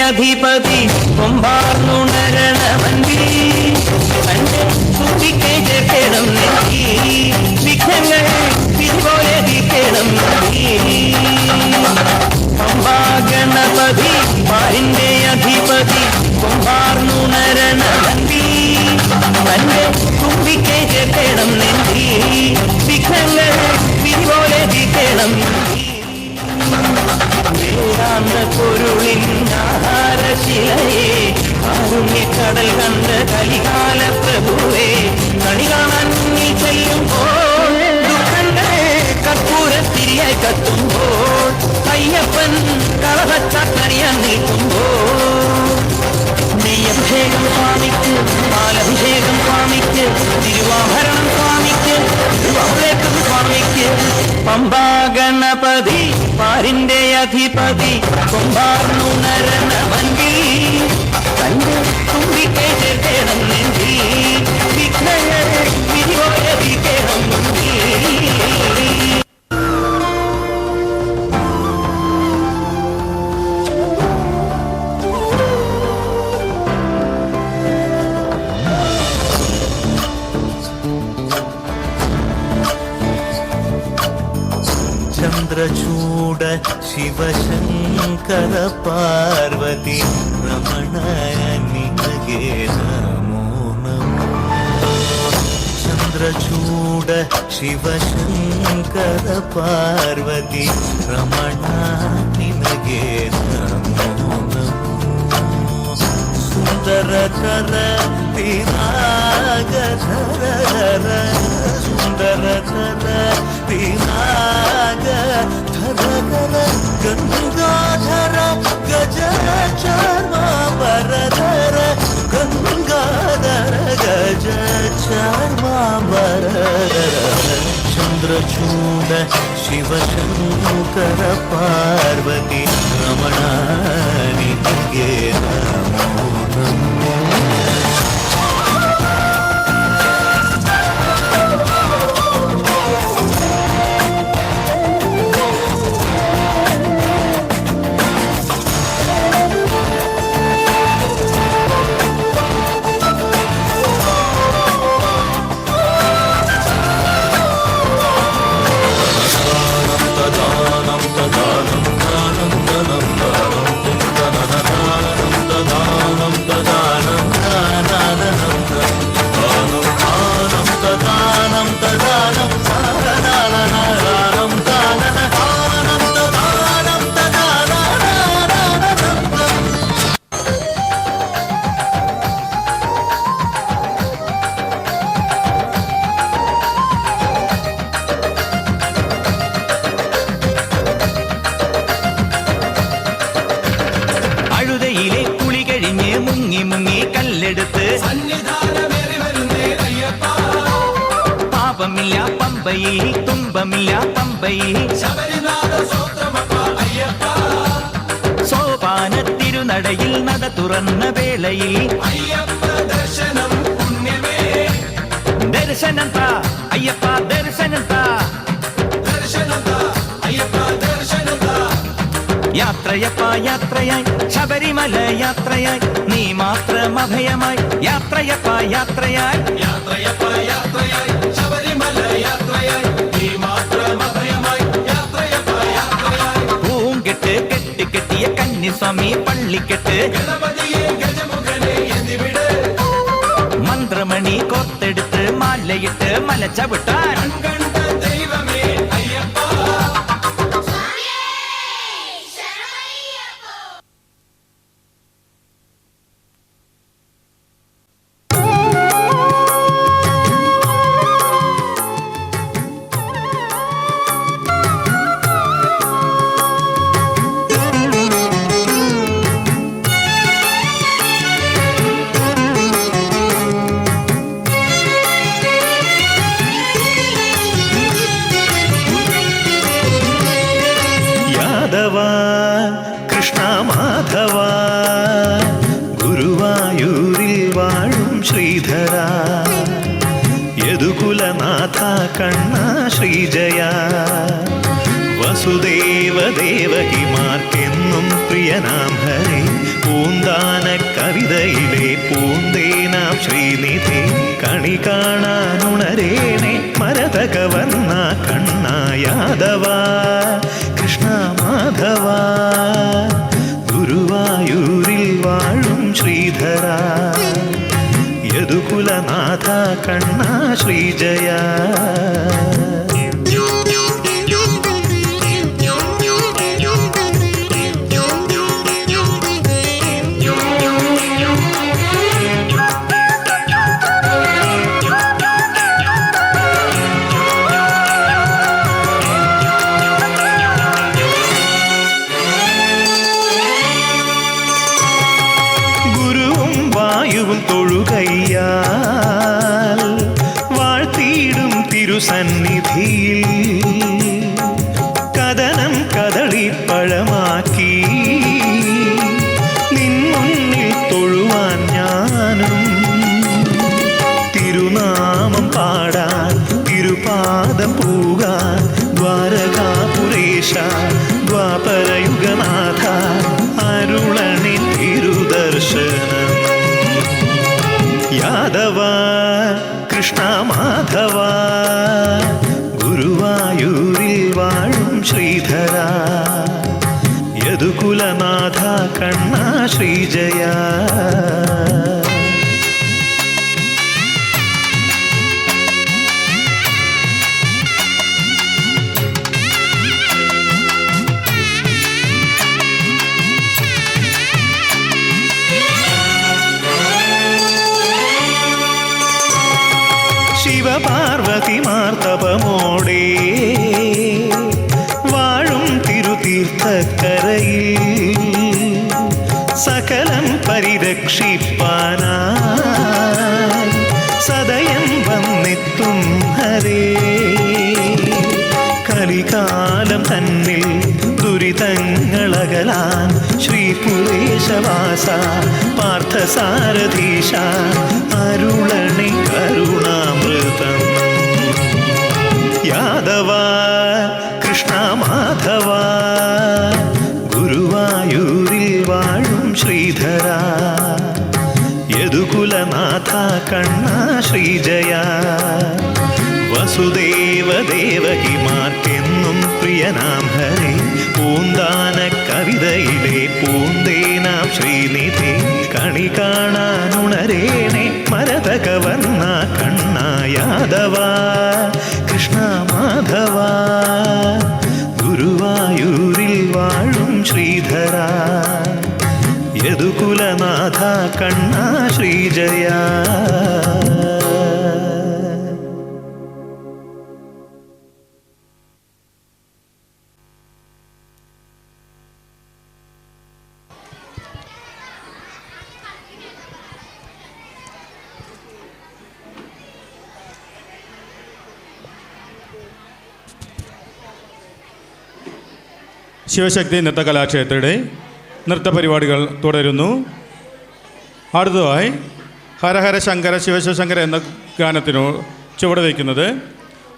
അധിപതി കൊമ്പാർന്നുണരണമന്തി തന്റെ കുട്ടിക്ക് ചേർക്കണം നെഞ്ചി വിഘ്നങ്ങൾ ഇതുപോലെ തീർക്കണം പമ്പാഗണപതി പാലിന്റെ അധിപതി കൊമ്പാർന്നുണരണമന്തി തന്റെ കുട്ടിക്ക് ചേർക്കണം നെഞ്ചി വിഘ്നങ്ങൾ ഇതുപോലെ തീർക്കണം വേദാന്ത പൊരുളിൻ ആഹാരശിലയെ കാരുണ്യക്കടൽ കണ്ട കലികാല പ്രഭുവേ കണി കാണാൻ മുന്നിൽ ചെല്ലുമ്പോൾ ദുഃഖങ്ങൾ കർപ്പൂരത്തിരിയായി കത്തുമ്പോൾ അയ്യപ്പൻ കളഭച്ചാക്കറിയാൻ നിൽക്കുമ്പോൾ നെയ്യഭിഷേകം സ്വാമിക്ക് പാലഭിഷേകം സ്വാമിക്ക് തിരുവാഭരണം സ്വാമിക്ക് തിരുവാഭരണം സ്വാമിക്ക് പമ്പാഗണപതി പാരിന്റെ അധിപതി കൊമ്പാർന്നുണരണമന്തി തന്റെ തുമ്പിക്കൈ ചേർക്കണം നെഞ്ചി വിഘ്നങ്ങൾ വിധിപോലെ തീർക്കണം മുന്തി ചന്ദ്രചൂഡ ശിവശങ്കര പാർവതി രമണ നിനഗേ നമോ നമോ ചന്ദ്രചൂഡ ശിവശങ്കര പാർവതി രമണ നിനഗേ നമോ നമോ സുന്ദരകര വിനാഗധര സുന്ദരകര വിനാഗ ധര ഗംഗാധര ഗജര ചർമാംബരധര ഗംഗാധര ഗജ ചർമാംബരധര ചന്ദ്രചൂഡ ശിവശങ്കര പാർവതി രമണ നിനഗേ നമോ നമോ പാപമില്ല പമ്പയിൽ തുമ്പമില്ല പമ്പയിൽ സോപാന തിരുനടയിൽ നട തുറന്ന വേളയിൽ ദർശനം താ അയ്യപ്പ ദർശനം താ യാത്രയപ്പ യാത്രയായി ശബരിമല യാത്രയായി നീ മാത്രം അഭയമായി യാത്രയപ്പ യാത്രയായി യാത്രയപ്പ യാത്രയായി ശബരിമല യാത്രയായി നീ മാത്രം അഭയമായി യാത്രയപ്പ യാത്രയായി പൂങ്കെട്ട് കെട്ടി കെട്ടിയ കന്യസ്വാമി പള്ളിക്കെട്ട് ഗണപതിയെ ഗജമുഖനെ എന്നിവിടെ മന്ത്രമണി കോർത്തെടുത്ത് മാലയിട്ട് മല ചവിട്ടാൻ ദൈവമേ അയ്യപ്പ കൃഷ്ണ മാധവ ഗുരുവായൂരിൽ വാഴും ശ്രീധര യദുകുലനാഥ കണ്ണ ശ്രീജയ വസുദേവ ദേവകിമാർക്കെന്നും പ്രിയനാം ഹരി കവിതയിലെ പൂന്തേനാം ശ്രീനിധി കണി കാണാനുണരേണേ മരതകവർണ്ണ കണ്ണ യാദവ കൃഷ്ണ മാധവ ഗുരുവായൂരിൽ വാഴും ശ്രീധര യദുകുലനാഥ കണ്ണ ശ്രീജയ തൊഴുകയ്യാൽ വാഴ്ത്തിയിടും തിരുസന്നിധിയിൽ കഥനം കദളിപ്പഴമാക്കി നിൻ മുന്നിൽ തൊഴുവാൻ ഞാനും തിരുനാമം പാടാൻ തിരുപാദം പൂകാൻ ദ്വാരകാപുരേശ ദ്വാപരയുഗനാഥ അരുളണി തിരുദർശനം യാദവ കൃഷ്ണ മാധവ ഗുരുവായൂരിൽ വാഴും ശ്രീധര യദുകുലനാഥ കണ്ണ ശ്രീജയ ശിവപാർവതിമാർത്തപമോടെ വാഴും തിരുതീർത്ഥക്കരയിൽ സകലം പരിരക്ഷിപ്പാനായി സദയം വന്നെത്തും ഹരേ കലികാലം തന്നിൽ ദുരിതങ്ങളകലാൻ ശ്രീപുരേശവാസ പാർത്ഥസാരഥീശ അരുളണി കരുണാമൃതം യാദവ കൃഷ്ണ മാധവ ഗുരുവായൂരിൽ വാഴും ശ്രീധര യദുകുലനാഥ കണ്ണ ശ്രീജയ വസുദേവ ദേവകിമാർക്കെന്നും പ്രിയനാം ഹരേ പൂന്താന കവിതയിലെ പൂന്തേനാം ശ്രീനിധി കണി കാണാനുണരേണേ മരതകവർണ്ണ കണ്ണ യാദവ കൃഷ്ണ മാധവ ഗുരുവായൂരിൽ വാഴും ശ്രീധര യദുകുലനാഥ കണ്ണ ശ്രീജയ ശിവശക്തി നൃത്തകലാക്ഷേത്രയുടെ നൃത്തപരിപാടികൾ തുടരുന്നു. അടുത്തതായി ഹരഹര ശങ്കര ശിവശിവശങ്കര എന്ന ഗാനത്തിനു ചുവട് വയ്ക്കുന്നത്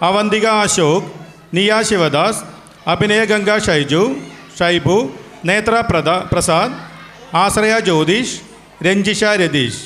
അവന്തിക അശോക്, നിയ ശിവദാസ്, അഭിനയ ഗംഗ ഷൈബു, നേത്ര പ്രസാദ്, ആശ്രയ ജ്യോതിഷ്, രഞ്ജിഷ രതീഷ്.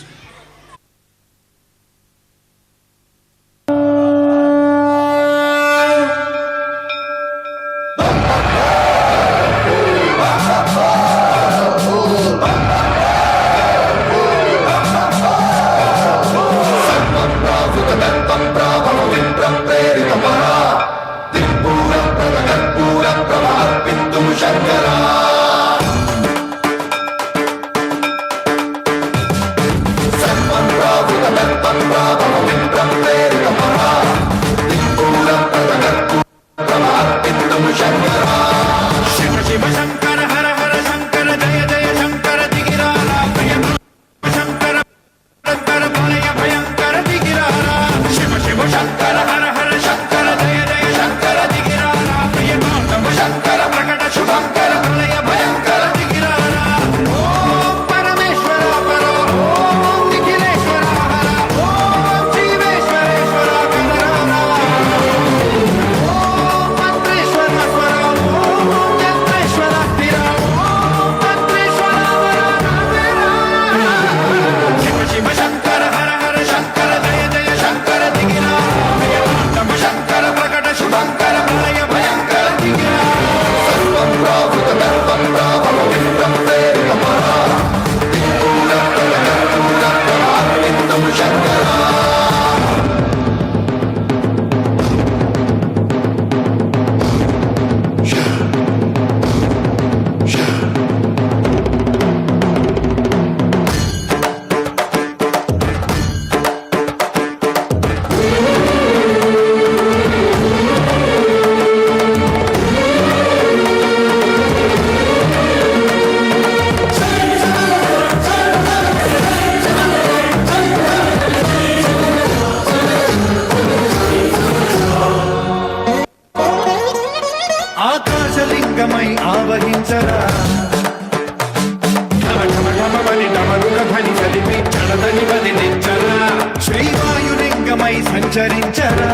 సంచరించరా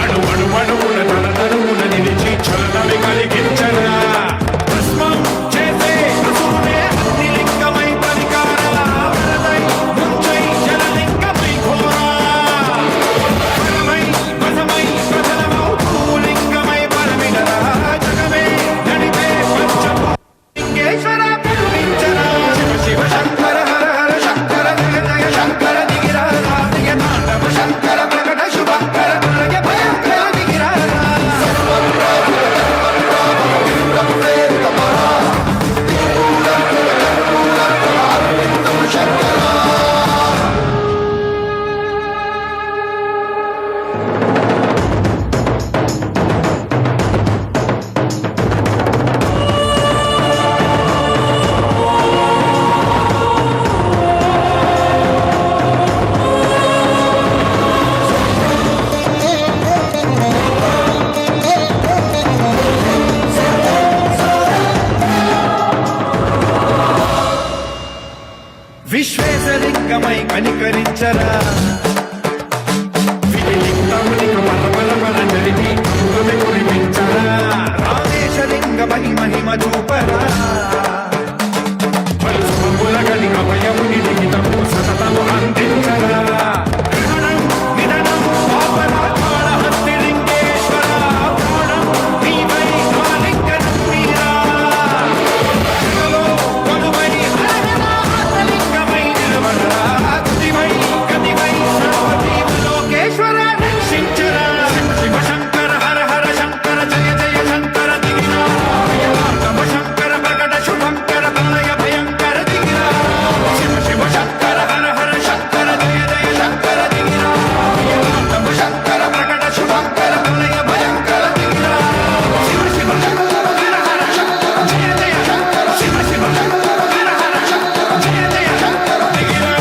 అణువణువున తనతనువున నిలిచి చలనమి కలిగించరా భస్మం చేసే అసురునే అగ్నిలింగమై పరికారా వరదై ముంచై జలలింగమై ఘోరా పరమై వసమై ప్రజలమౌ భూలింగమై పరమిడరా జగమే నడిపే పంచభూలింగేశ్వర కరుణించరా శివ శివ శంకర హర హర శంకర జయ జయ శంకర దిగిరా కార్తిక తాండవ శంకర ప్రకట శుభంకర ప్రళయ భయంకర దిగిరా విశ్వేశలింగమై కనికరించరా విలింగమునికి పరపరపర జరిగి తుమి కురిపించరా రామేశలింగమై మహిమ చూపరా పలుసుములగని అభయముని లిఖితము సతతము అందించరా గ్రహణం నిధనం పాపరాత్మాళహస్తి లింగేశ్వర ప్రాణం నీవై నాలింగనం మీరా జగలో కొలువై లింగమై నిలవరా తుదివై గతివై సర్వజీవలోకేశ్వర రక్షించరా శివ శంకర హర హర శంకర జయ జయ శంకర దిగిరా తమ శంకర ప్రకట శుభంకర ప్రళయ భయంకర దిగిరా శివ శివ శంకర హర హర శంకర జయ జయ శంకర దిగిరా తమ శంకర ప్రకట శుభంకర ప్రళయ భయంకర దిగిరా శివ శివ శంకర హర హర శంకర జయ జయ శంకర శివ శివ శంకర హర హర శంకర జయ జయ శంకర దిగిరా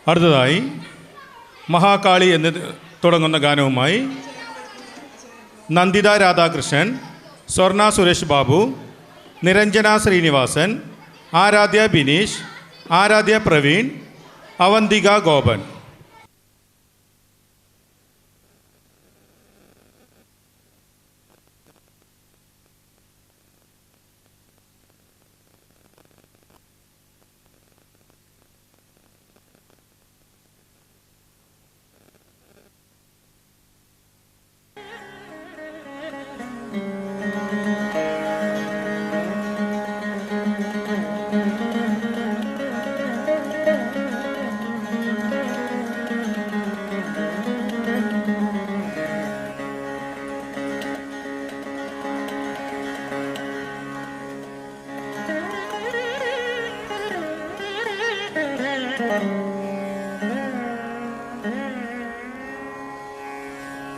അടുത്തതായി മഹാകാളി എന്ന് തുടങ്ങുന്ന ഗാനവുമായി നന്ദിത രാധാകൃഷ്ണൻ, സ്വർണ സുരേഷ് ബാബു, നിരഞ്ജന ശ്രീനിവാസൻ, ആരാധ്യ ബിനീഷ്, ആരാധ്യ പ്രവീൺ, അവന്തിക ഗോപൻ.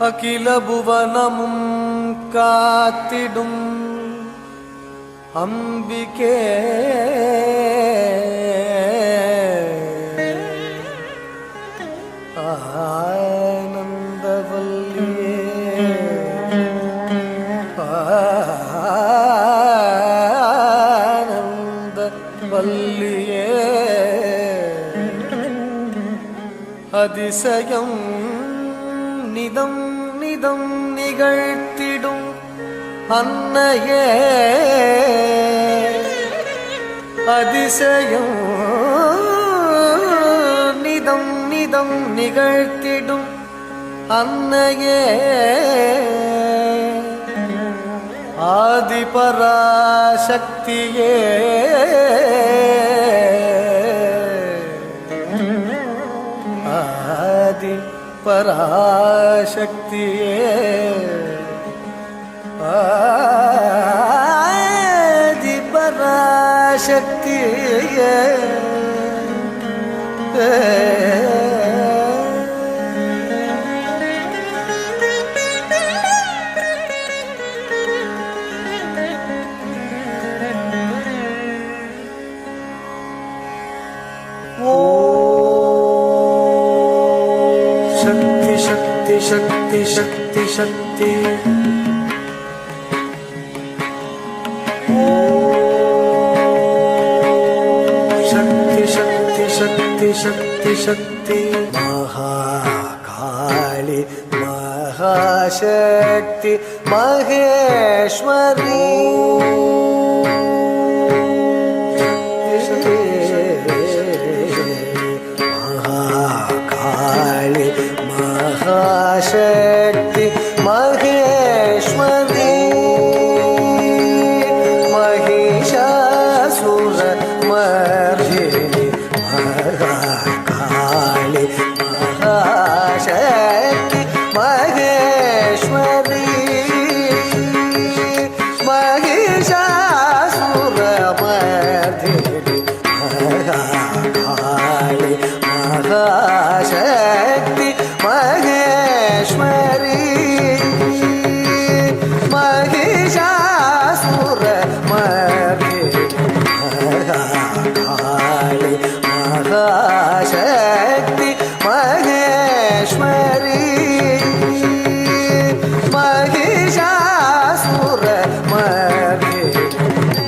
அகில புவனமும் காத்திடும் அம்பிகே ஆனந்தவல்லியே ஆனந்தவல்லியே அதிசயம் நிதம் நிதம் நிகழ்த்திடும் அன்னையே அதிசயம் நிதம் நிதம் நிகழ்த்திடும் அன்னையே ஆதிபராசக்தியே ஆதி பராசக்தியே ஆதி பராசக்தியே शक्ति शक्ति शक्ति शक्ति शक्ति शक्ति शक्ति शक्ति महाकाली महाशक्ति महेश्वरी महाकाली महाशक्ति महेश्वरी महिषासुर मर्दिनी महाकाली महाशक्ति महेश्वरी महिषासुर मर्दिनी महाकाली महाशक्ति महेश्वरी महिषासुर मर्दिनी महाकाली महाशक्ति महेश्वरी महिषासुर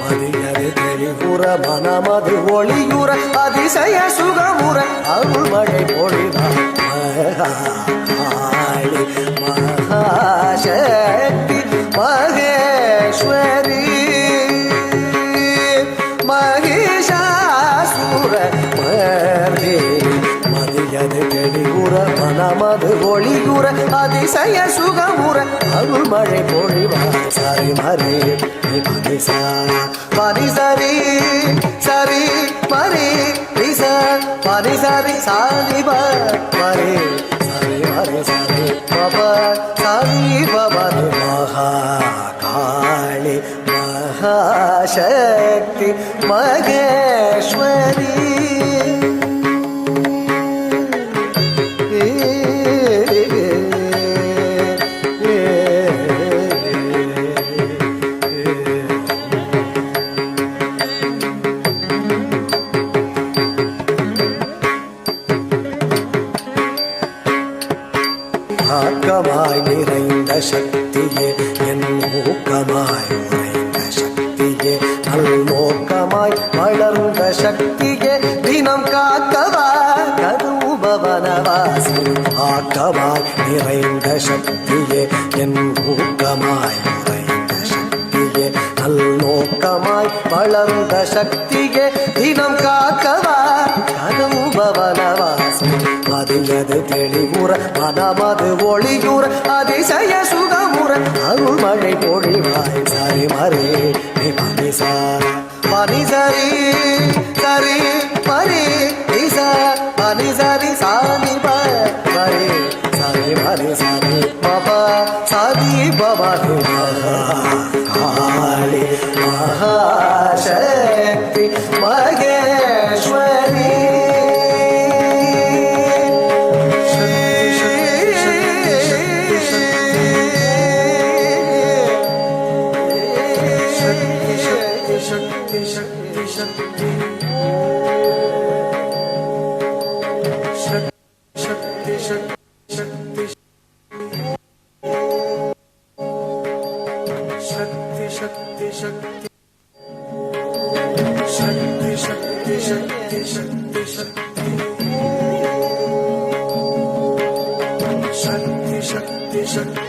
மதியது தெளிவுற மனமது ஒளியுற அதிசய சுகமுற அருள் மழை பொழிவார் மகாகாளி மகாசக்தி மகேஸ்வரி மகிஷாசுர மர்தினி மதியது தெளிவுற மனமது ஒளியுற அதிசய சுகமுற அருள் மழை பொழிவார் சரி மரே மனிசா மனிசரி சரி மரி நிச மனிசரி சாதி மரி சரி மரி சரி பப சரி பபரி மகாகாளி மகாசக்தி மகேஸ்வரி ஆக்கமாய் நிறைந்த சக்தியே என் ஊக்கமாய் உறைந்த சக்தியே நல்நோக்கமாய் வளர்ந்த சக்தியே தினம் காக்கவா கதூபவனவாசி ஆக்கமாய் நிறைந்த சக்தியே என் ஊக்கமாய் உறைந்த சக்தியே நல்நோக்கமாய் வளர்ந்த சக்தியே தினம் காக்கவா கதூபவனவாசி மதியது தெளிவுற மனமது ஒளியுற அதிசய சுகமுற அருள் மழை பொழிவாய் சரி மரே மனிசா மனிசரி சரி மரி நிச மனிசரி சாதி மரி சரி மரி சரி பப சதி பவனி மகாகாளி மகாசக்தி மகேஸ்வரி शक्ति शक्ति शक्ति शक्ति शक्ति शक्ति शक्ति शक्ति शक्ति शक्ति शक्ति शक्ति शक्ति शक्ति शक्ति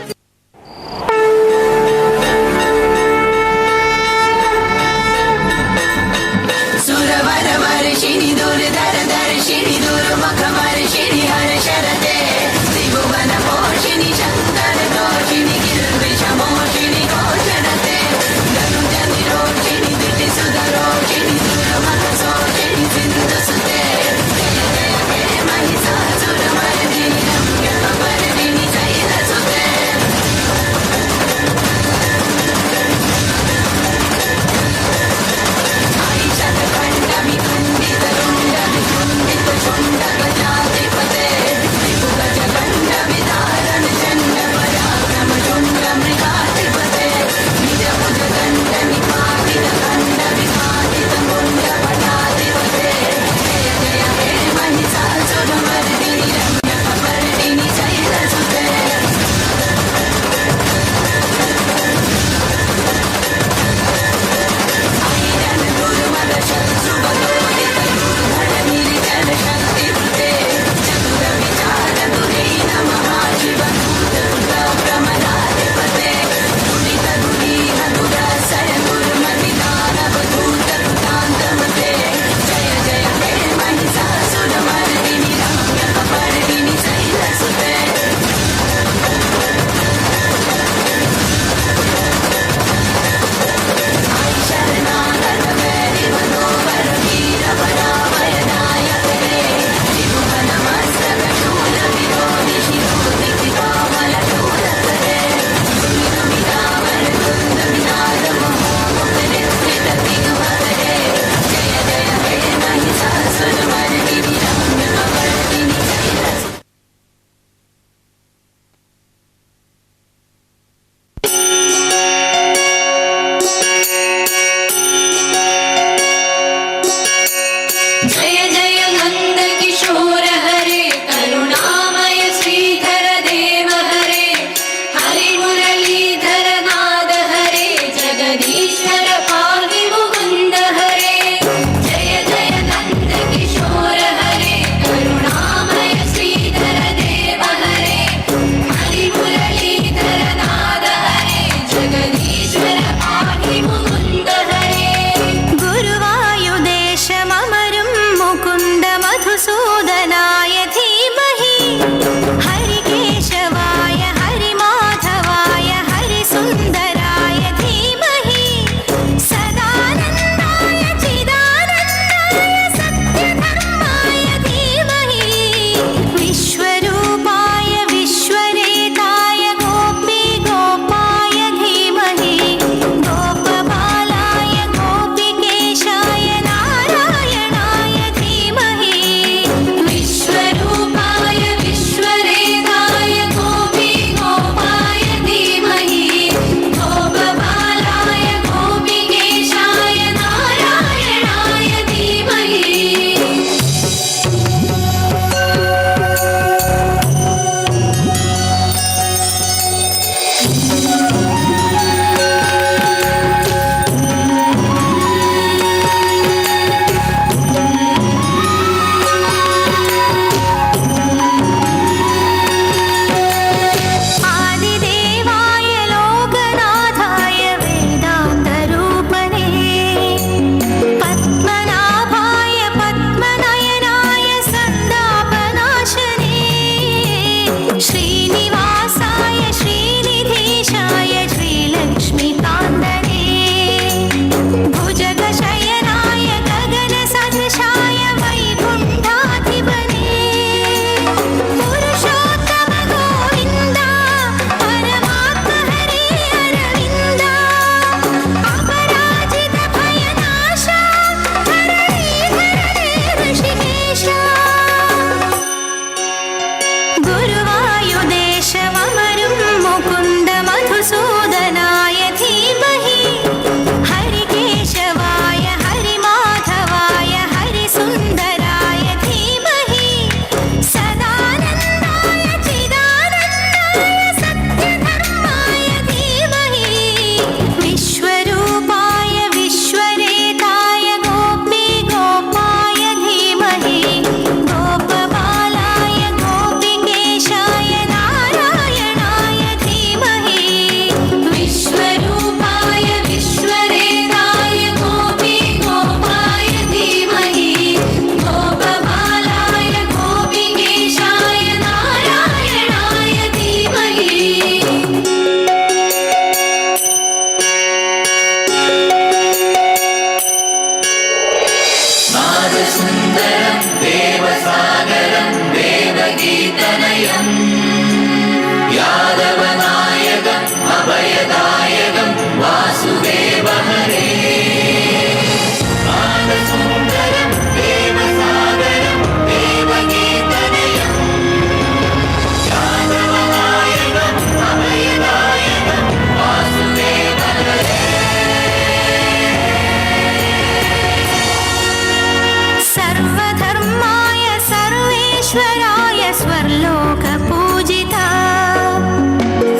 सर्वधर्माय सर्वेश्वराय स्वर्लोकपूजिता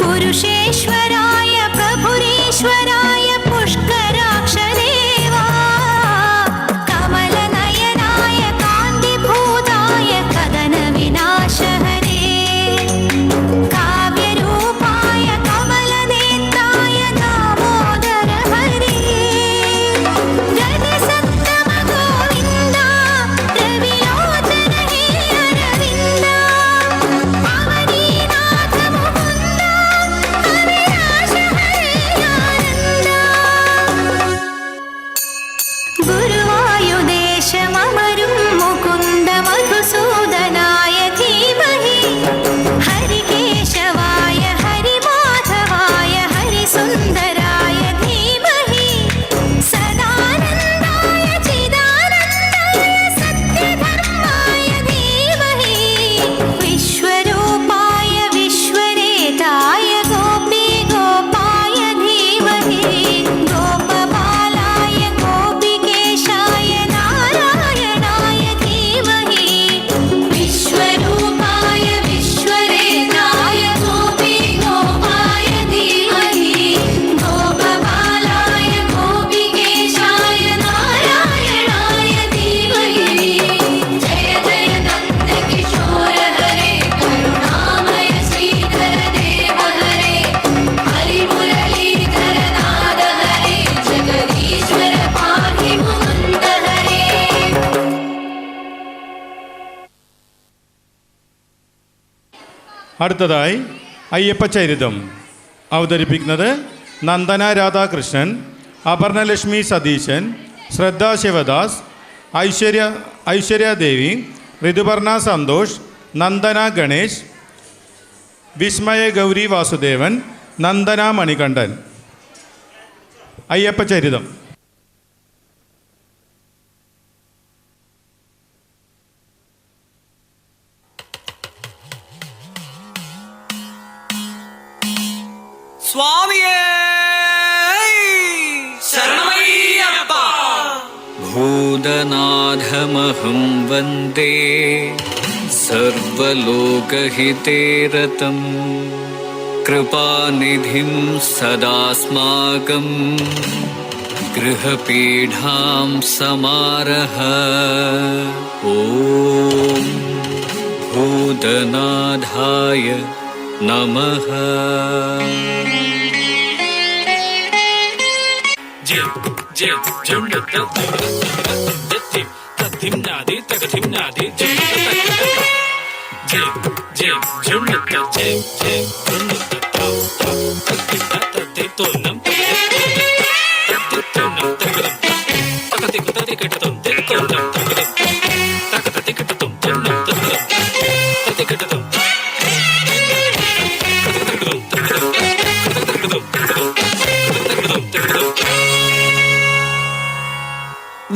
पुरुषेश्वराय प्रभुरेश्वराय पुष्कराक्षदेवा कमलनयनाय कान्तिभूताय कदनविनाशहरे काव्यरूपाय कमलनेत्राय दामोदर हरे गजसत्तम गोविन्द रविलोचन हे अरविन्द अवनीनाथ मुकुन्द अविनाश हरे आनन्द गुरुवायुदेशममरुं मुकुन्द मधुसूदनाय धीमहि हरिकेशवाय हरिमाधवाय हरिसुन्दराय धीमहि सदानन्दाय चिदानन्दाय सत्यधर्माय धीमहि विश्वरूपाय विश्वरेताय गोपीगोपाय धीमहि गोपबालाय गोपिकेशाय नारायणाय धीमहि विश्वरूपाय विश्वरेताय गोपीगोपाय धीमहि गोपबालाय गोपिकेशाय नारायणाय धीमहि जय जय नन्दकिशोर हरे करुणामय श्रीधर देव हरे हरिमुरलीधर नाद हरे जगदीश्वर पाहि मुकुन्द हरे അടുത്തതായി അയ്യപ്പചരിതം അവതരിപ്പിക്കുന്നത് നന്ദന രാധാകൃഷ്ണൻ, അപർണലക്ഷ്മി സതീശൻ, ശ്രദ്ധ ശിവദാസ്, ഐശ്വര്യാദേവി, ഋതുപർണ സന്തോഷ്, നന്ദന ഗണേഷ്, വിസ്മയ ഗൗരി വാസുദേവൻ, നന്ദന മണികണ്ഠൻ. അയ്യപ്പചരിതം. സ്വാമിയേ ശരണമയ്യപ്പ. ഭൂതനാഥമഹം വന്ദേ സർവലോകഹിതേ രതം കൃപാനിധിം സദാസ്മാകം ഗൃഹപീഠാം സമാരഹ. ഓം ഭൂതനാഥായ നമഃ.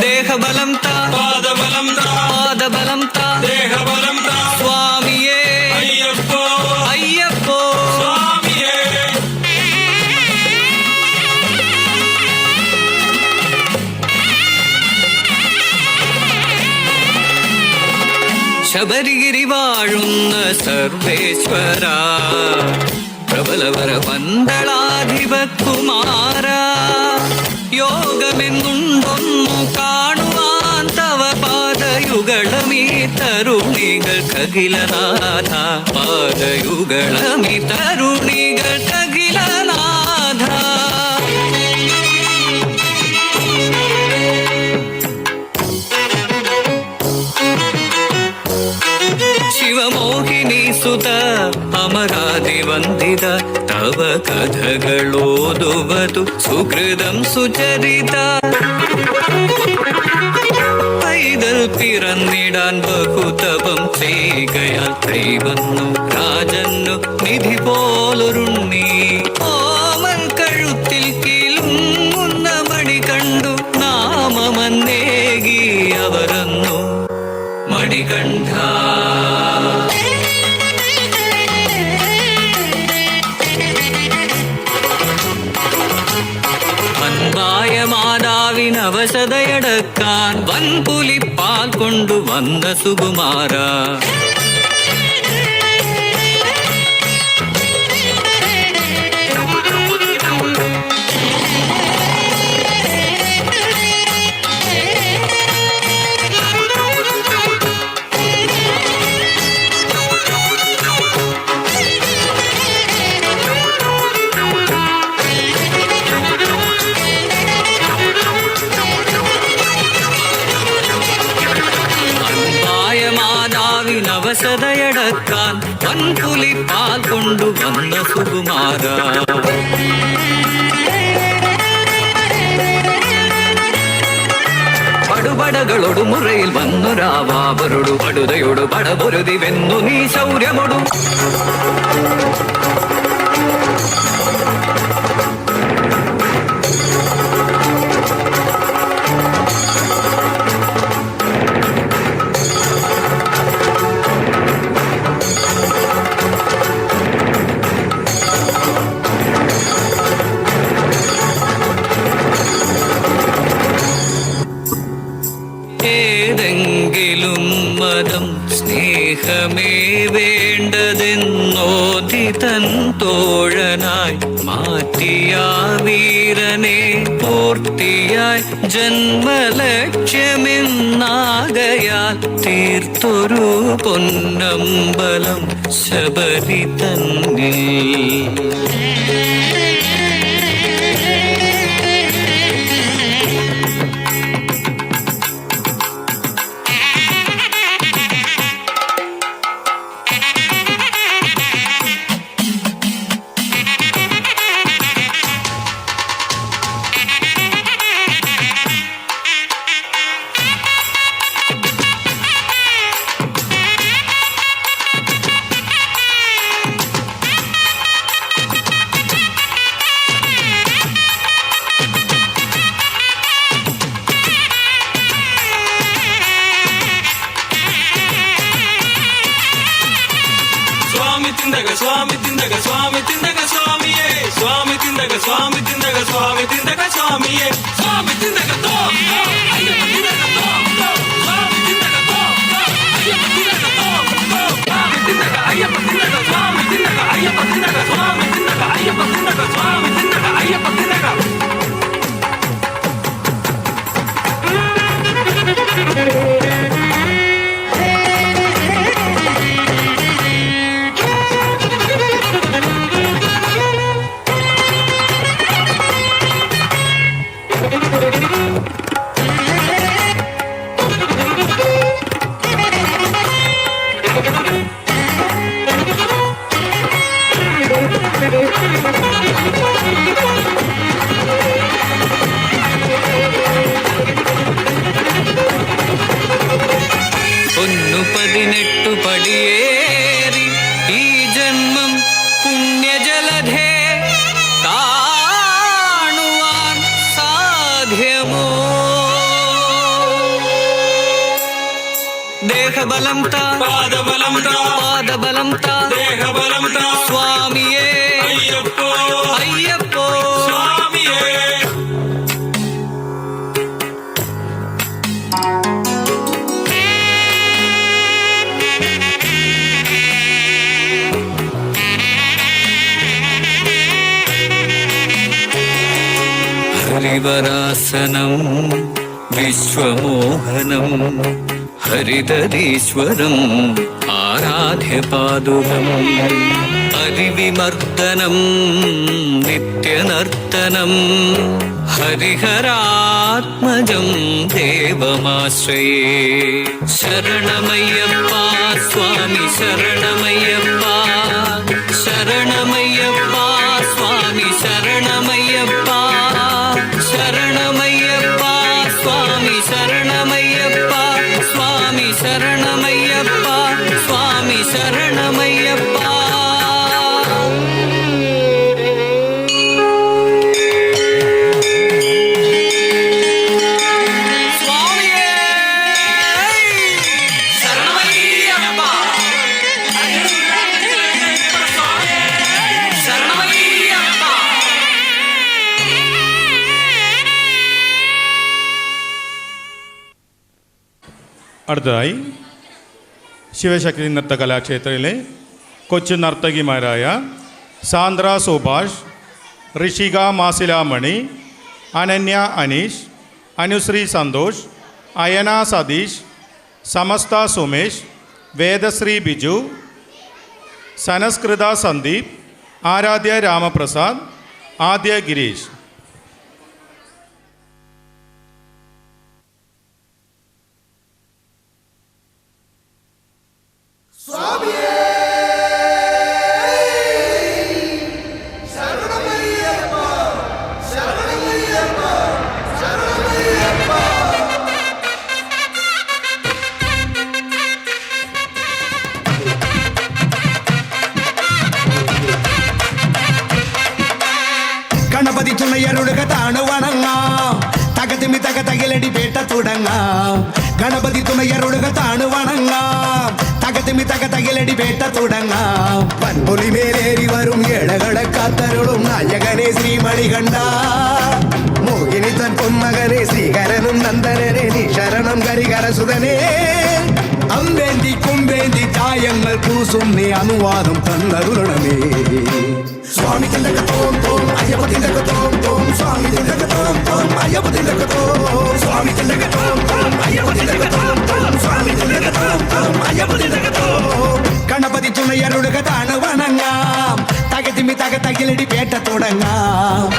ദേഹബലം താ പാദബലം താ പാദബലം താ ദേഹബലം താ സ്വാമിയേ അയ്യപ്പോ അയ്യപ്പോ സ്വാമിയേ. ശബരിഗിരി വാഴുന്ന സർവേശ്വര പ്രബലവര പന്തളാധിപ കുമാര യോഗമെന്നുണ്ടൊന്നു കാണുവാൻ തവ പാദയുഗളമീ തരുണികൾക്കഖിലനാഥ പാദയുഗളമീ തരുണികൾക്കഖിലനാഥ. ಶಿವಮೋಹಿನಿ ಸುತ ಅಮರಾದಿವಂದಿತ ತವ ಕಥಗಳೋದುವುದು സുഹൃതം സുചരിത. പൈതൽ പിറന്നിടാൻ ബഹുതപം ചെയ്കയാൽ കൈവന്നു രാജന്നു നിധി പോലൊരുണ്ണി. ഓമൻ കഴുത്തിൽ കീലും മണികണ്ഠ. അൻപായ മാതാവിനവശതയടക്കാൻ വൻപുലിപ്പാൽ കൊണ്ടുവന്ന സുകുമാര. അവശതയടക്കാൻ വൻപുലിപ്പാൽ കൊണ്ടുവന്ന സുകുമാര. പടുപടകളോടു മുറയിൽ വന്നൊരാവാവരോടു പടുതയോടു പടപൊരുതി വെന്നു നീ ശൗര്യമൊടു. ഏതെങ്കിലും മതം സ്നേഹമേ വേണ്ടതെന്നോതി തൻ തോഴനായി മാറ്റിയ വീരനെ പൂർത്തിയായി ജന്മലക്ഷ്യമെന്നാകയാൽ തീർത്തൊരു പൊന്നമ്പലം ശബരി തന്നിൽ. స్వామి తిందగ స్వామి తిందగ స్వామియే స్వామి తిందగ స్వామి తిందగ స్వామి తిందగ స్వామియే స్వామి తిందగ తో అయ్యప్ప తిందగ తో స్వామి తిందగ తో అయ్యప్ప తిందగ తో స్వామి తిందగ అయ్యప్ప తిందగ స్వామి తిందగ అయ్యప్ప తిందగ స్వామి తిందగ అయ్యప్ప తిందగ స్వామి తిందగ అయ్యప్ప తిందగ. പൊന്നു 18 പടിയേറി ഈ ജന്മം പുണ്യജലധേ കാണുവാൻ സാധ്യമോ. ദേഹബലം താ పాదబలం తా പാദബലം താ దేహబలం తా സ്വാമിയേ అయ్యప్పో അയ്യപ്പോ. స్వామియే. ഹരിവരാസനം വിശ്വമോഹനം ഹരിതരീശ്വരം ആരാധ്യപാദുകം ഹരിവിമർദ്ദനം നിത്യനർത്തനം ഹരിഹരാത്മജം ദേവമാശ്രയേ. ശരണമയ്യപ്പ സ്വാമി ശരണമയ്യപ്പ ശരണമയ്യപ്പ സ്വാമി ശരണമയ്യപ്പ ശരണമയ്യപ്പ സ്വാമി ശരണമയ്യപ്പ സ്വാമി ശരണമയ്യപ്പ സ്വാമി ശരണമയ്യപ്പ. സ്വാമിയേ ശരണം. അടുത്തതായി ശിവശക്തി നൃത്ത കലാക്ഷേത്രത്തിലെ കൊച്ചു നർത്തകിമാരായ സാന്ദ്ര സുഭാഷ്, ഋഷിക മാസിലാമണി, അനന്യ അനീഷ്, അനുശ്രീ സന്തോഷ്, അയന സതീഷ്, സമസ്ത സുമേഷ്, വേദശ്രീ ബിജു, സനസ്കൃത സന്ദീപ്, ആരാധ്യ രാമപ്രസാദ്, ആദ്യ ഗിരീഷ്. ഗണപതി തുണയരുളുക താണു വണങ്ങാം, തകതിമി തക തകിലടി പേട്ട തുടങ്ങാം. ഗണപതി തുണയരുളുക താണു വണങ്ങാം, തകതിമി തക തകിലടി പേട്ട തുടങ്ങാം. പൻപൊലി മേലേറി വരും ഏഴകളെ കാത്തരുളും നായകനെ ശ്രീമണികണ്ഠ, മോഹിനി തൻ പൊന്മകനെ ശ്രീകരനും നന്ദനനെ നീ ശരണം കരികരസുതനെ. അമ്പേന്തി കുമ്പേന്തി ചായങ്ങൾ പൂസും നീ അനുവാദം തന്നരുളണമേ. സ്വാമി തിലകത്തോം തോം അയ്യപ്പ തിലകത്തോം തോം, സ്വാമി തിലകത്തോം തോം അയ്യപ്പ തിലകത്തോം, സ്വാമി തിലകത്തോം തോം അയ്യപ്പ തിലകത്തോം തോം, സ്വാമി തിലകത്തോം തോം അയ്യപ്പ തിലകത്തോം. ഗണപതി തുണയരുളുക താണു വണങ്ങാം, തകതിമി തക തകിലടി പേട്ട തുടങ്ങാം.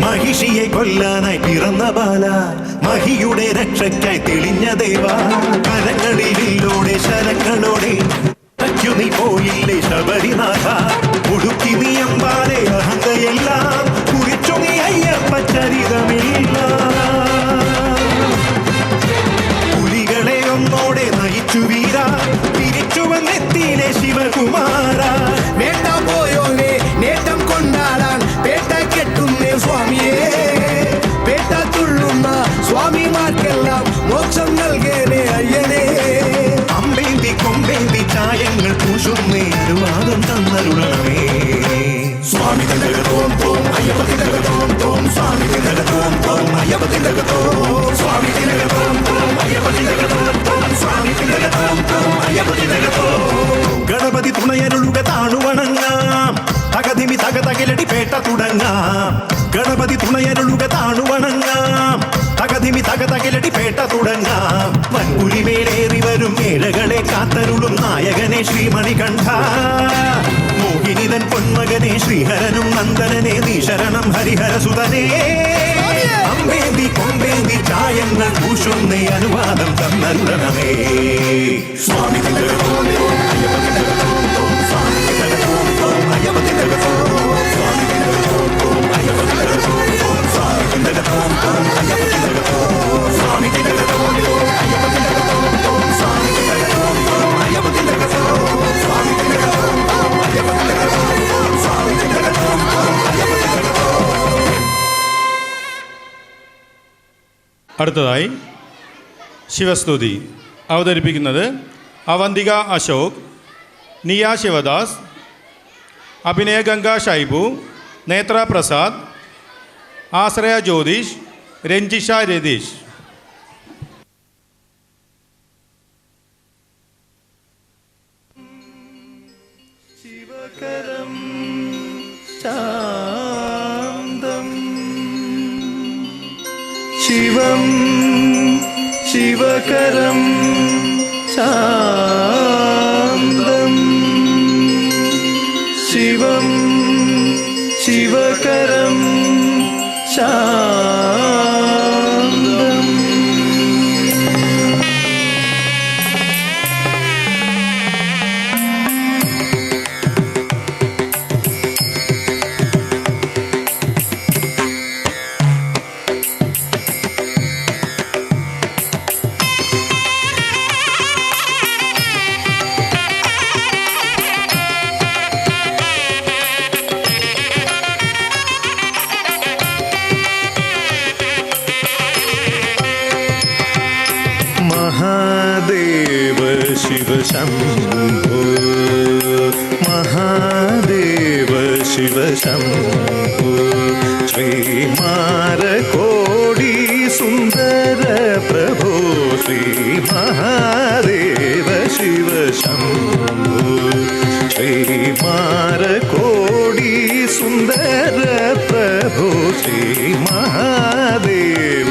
മഹിഷിയെ കൊല്ലാനായി പിറന്ന ബാല, മഹിയുടെ രക്ഷയ്ക്കായി തെളിഞ്ഞ ദേവ, കരങ്ങളിലൂടെ ശരങ്ങളോടെ നീ പോയില്ലേ ശബരിനാഥ, ഉടുക്കി നീ അമ്പാലെ അഹന്തയെല്ലാം കുറിച്ചു നീ അയ്യപ്പ ചരിതമില്ല. പുലികളെ ഒന്നോടെ നയിച്ചു വീര, തിരിച്ചു വന്നെത്തിയിലെ ശിവകുമാര. വേണ്ട പോയോനെ നേട്ടം കൊണ്ടാടാൻ പേട്ട കെട്ടുന്നേ സ്വാമിയേ, പേട്ട തുള്ളുന്ന സ്വാമിമാർക്കെല്ലാം മോക്ഷം നൽകേനെ അയ്യനെ. അമ്പേന്തി കൊമ്പേന്തി ചായങ്ങൾ പൂശുന്നേ അനുവാദം തന്നരുളണമേ. സ്വാമി തിലകത്തോം തോം അയ്യപ്പ തിലകത്തോം തോം, സ്വാമി തിലകത്തോം തോം അയ്യപ്പ തിലകത്തോം, സ്വാമി തിലകത്തോം തോം അയ്യപ്പ തിലകത്തോം തോം, സ്വാമി തിലകത്തോം തോം അയ്യപ്പ തിലകത്തോം. ഗണപതി തുണയരുളുക താണു വണങ്ങാം, തകതിമി തക തകിലടി പേട്ട തുടങ്ങാം. ഗണപതി തുണയരുളുക താണു വണങ്ങാം, തകതിമി തക തകിലടി പേട്ട തുടങ്ങാം. വൻപുലി മേലേറി വരും ഏഴകളെ കാത്തരുളും നായകനെ ശ്രീമണികണ്ഠ, മോഹിനിതൻ പൊന്മകനെ ശ്രീഹരനും നന്ദനനെ നീ ശരണം ഹരിഹരസുതനെ. അമ്പേന്തി കൊമ്പേന്തി ചായങ്ങൾ പൂശുന്നേ അനുവാദം തന്നരുളണമേ. സ്വാമി തിലകത്തോം തോം അയ്യപ്പ തിലകത്തോം തോം, സ്വാമി തിലകത്തോം തോം അയ്യപ്പ തിലകത്തോം, സ്വാമി തിലകത്തോം തോം അയ്യപ്പ തിലകത്തോം തോം, സ്വാമി തിലകത്തോം തോം അയ്യപ്പ തിലകത്തോം, സ്വാമി തിലകത്തോം തോം അയ്യപ്പ തിലകത്തോം തോം, സ്വാമി തിലകത്തോം തോം അയ്യപ്പ തിലകത്തോം, സ്വാമി തിലകത്തോം തോം അയ്യപ്പ തിലകത്തോം തോം, സ്വാമി തിലകത്തോം തോം അയ്യപ്പ തിലകത്തോം. അടുത്തതായി ശിവസ്തുതി അവതരിപ്പിക്കുന്നത് അവന്തിക അശോക്, നിയ ശിവദാസ്, അഭിനയഗംഗ ഷൈബു, നേത്ര പ്രസാദ്, ആശ്രയ ജ്യോതിഷ്, രഞ്ജിഷ രതീഷ്. ശിവകരം ശാന്തം, ശിവം ശിവകരം ശാന്തം, ശിവം ശിവകരം ശാന്തം. ശിവശംഭോ മഹാദേവ ശിവശംഭോ ശ്രീമാരകോടി സുന്ദര പ്രഭോ ശ്രീ മഹാദേവ ശിവശംഭോ ശ്രീമാരകോടി സുന്ദര പ്രഭോ ശ്രീ മഹാദേവ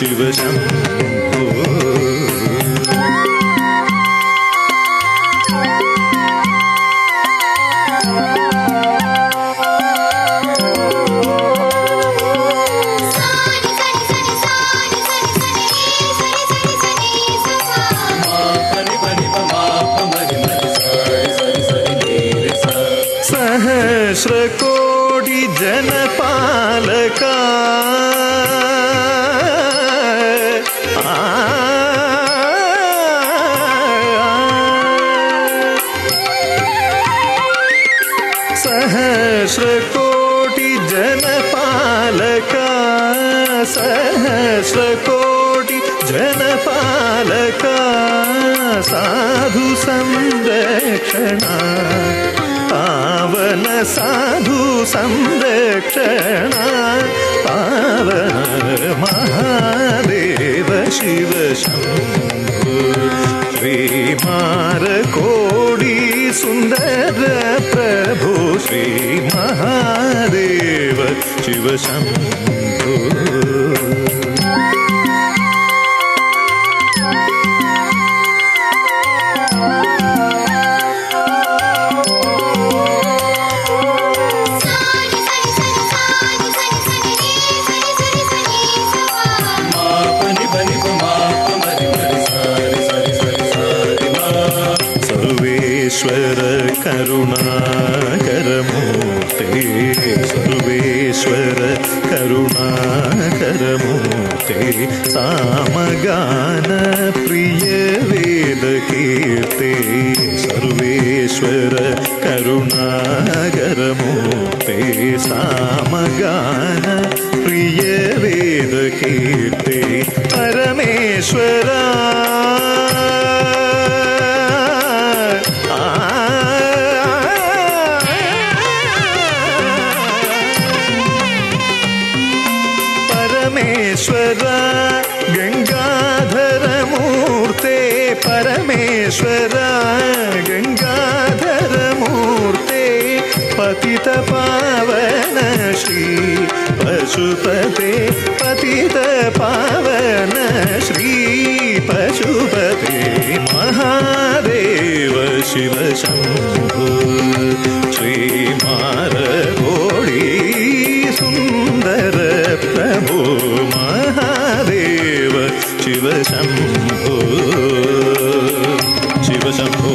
ശിവശംഭോ सहस्रकोटि जनपालका सहस्रकोटि जनपालका सहस्रकोटि जनपालका साधु संरक्षणा पावन साधु संरक्षणा पावन महादेव शिव शंभो श्रीमारकोडी सुंदर प्रभु श्री महादेव शिव शंभो सर्वेश्वर करुणाकरमूर्ते सर्वेश्वर करुणाकरमूर्ते सामगान प्रिय वेदकीर्ते सर्वेश्वर करुणाकरमूर्ते सामगान प्रिय वेदकीर्ते परमेश्वरा परमेश्वरा गंगाधर मूर्ते परमेश्वरा गंगाधर मूर्ते पतित पावन श्री पशुपते पतित पावन श्री पशुपते महादेव शिव शंभो श्री मारकोडी सुंदर प्रभो महादेव शिव शंभो शिव शंभो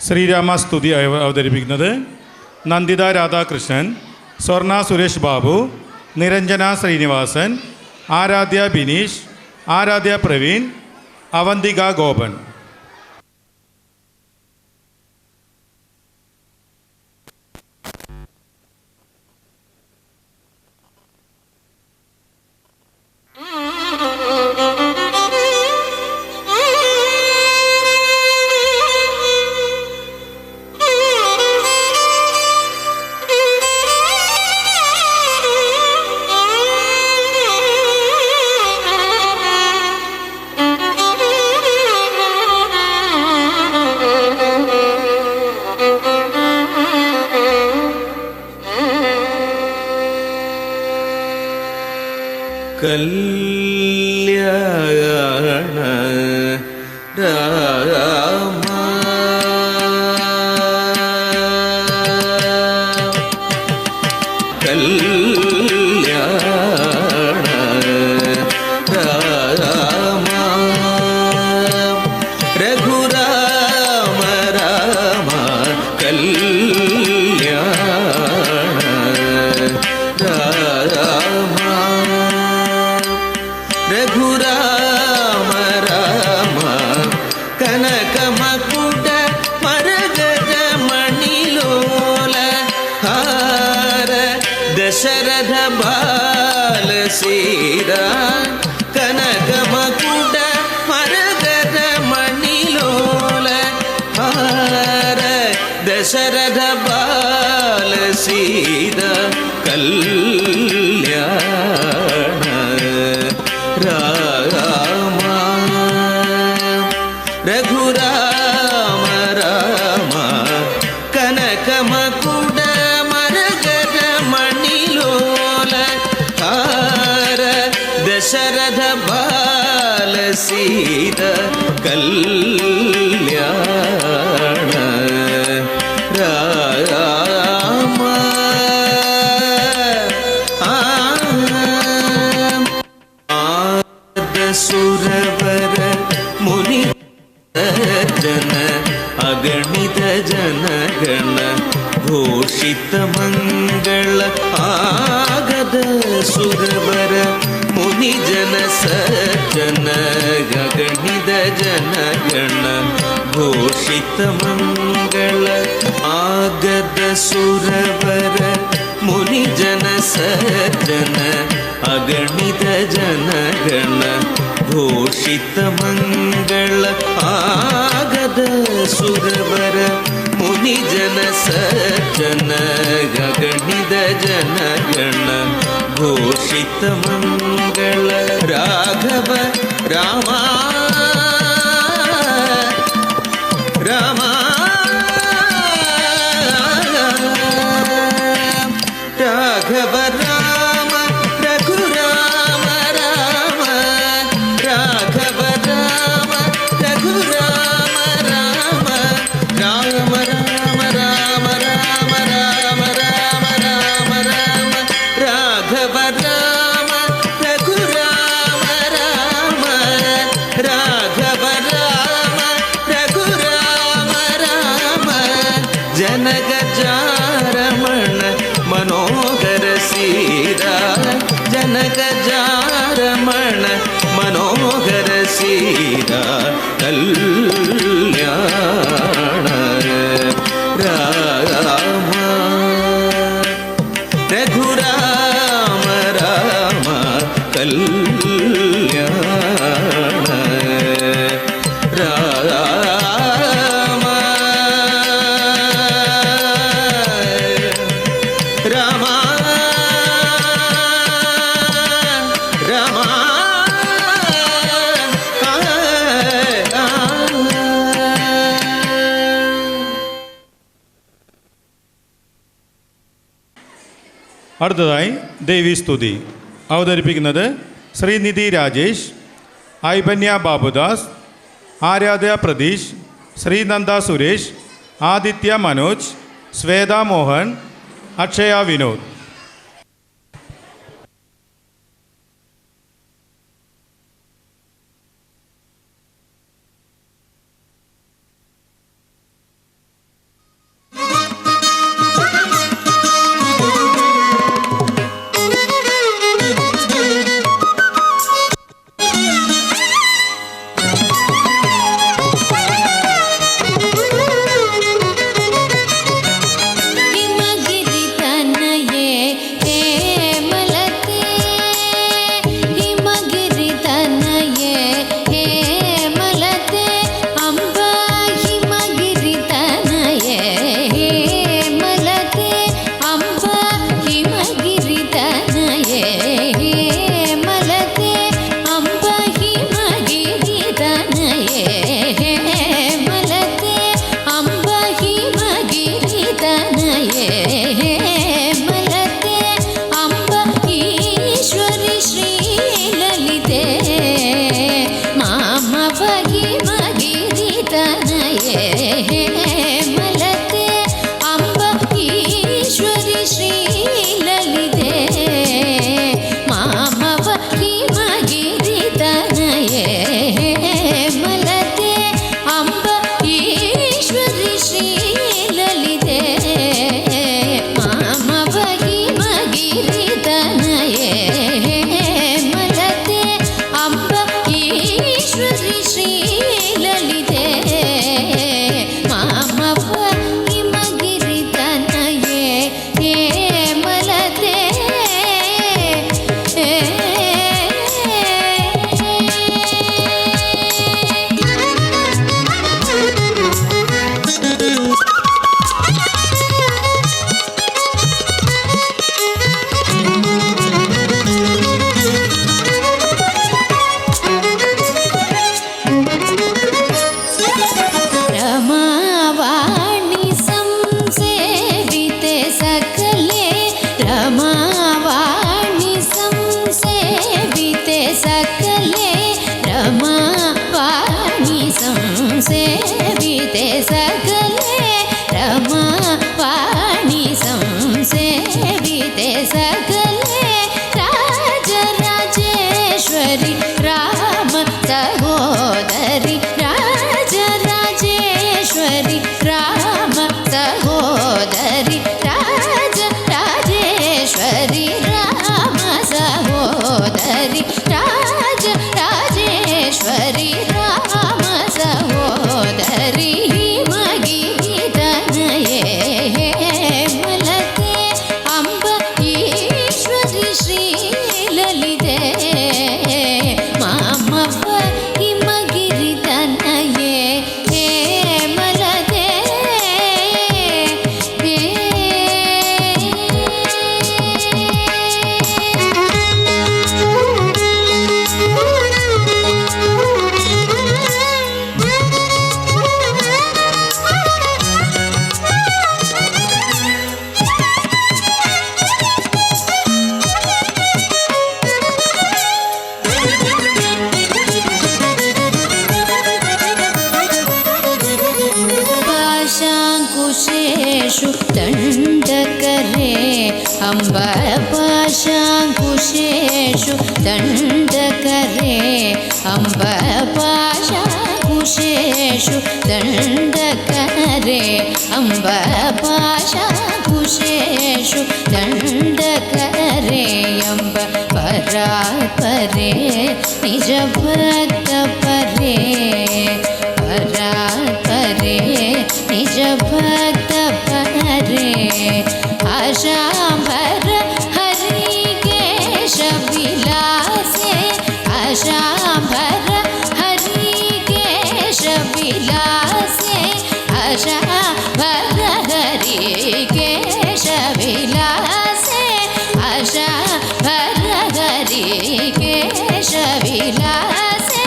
ശ്രീരാമസ്തുതി അവതരിപ്പിക്കുന്നത് നന്ദിത രാധാകൃഷ്ണൻ, സ്വർണ സുരേഷ് ബാബു, നിരഞ്ജന ശ്രീനിവാസൻ, ആരാധ്യ ബിനീഷ്, ആരാധ്യ പ്രവീൺ, അവന്തിക ഗോപൻ. കല്യാണ രാമ കല്യാണ രാമ രഘുരാമ രാമ കല്യാണ രാമ രഘുരാമ രാമ കനക മകുട മരഗജ മണി ദശരഥ ബാലസീത കനകമകുട മരകത മണിലോല ഹാര ദശരഥ ബാലസീത കല്യാണ രാമ രഘുരാമ രാമ കനകമകുട മരകത മണിലോല ഹാര ദശരഥ ബാലസീത കല്യാണ രാമ സുരവര മുനി ജന അഗണിത ജനഗണ ഘോഷിത മംഗള ആഗത സുരവര മുനി ജന സജ്ജന അഗണിത ജനഗണ ഘോഷിത മംഗള ആഗത സുരവര മുനി ജന സജ്ജന അഗണിത ജനഗണ ഘോഷിത മംഗള ആഗത സുരവര മുനി ജന സജ്ജന അഗണിത ജനഗണ ഘോഷിത മംഗള രാഘവ രാമ രാമ രാഘവ രാമ രഘുരാമ രാമ രാഘവ രാമ രഘുരാമ രാമ രാമ രാമ രാമ രാമ രാമ രാമ രാമ രാമ രാഘവ രാമ രഘുരാമ രാമ രാഘവ രാമ രഘുരാമ രാമ ജനകജാരമണ മനോഹര സീതാ ജനകജാരമണ മനോഹര സീതാ കല്യാണ രാമ രഘുരാമ രാമ കല്യാണ രാമ രാമ രാമ അടുത്തതായി ദേവീസ്തുതി അവതരിപ്പിക്കുന്നത് ശ്രീനിധി രാജേഷ്, ഐബന്യ ബാബുദാസ്, ആരാധ്യ പ്രതീഷ്, ശ്രീനന്ദ സുരേഷ്, ആദിത്യ മനോജ്, ശ്വേത മോഹൻ, അക്ഷയ വിനോദ്. ಹಿಮಗಿರಿ ತನಯೇ సహోదరి రాజ రాజేశ్వరి రామ సహోదరి రాజ రాజేశ్వరి రామ సహోదరి హిమగిరి తనయే మలతే అంబ ఈశ్వరి శ్రీ లలితే మామవ్వ హిమగిరి తనయే మలతే पाशाङ्कुशेषु दण्डकरे अम्ब पाशाङ्कुशेषु दण्डकरे अम्ब पाशाङ्कुशेषु दण्डकरे अम्ब पाशाङ्कुशेषु दण्डकरे अम्ब परात्परे निजभक्तपरे परात्परे निजभक्तपरे आशाम्बर हरिकेश विलासे आशाम्बर हरिकेश विलासे आशाम्बर हरिकेश विलासे आशाम्बर हरिकेश विलासे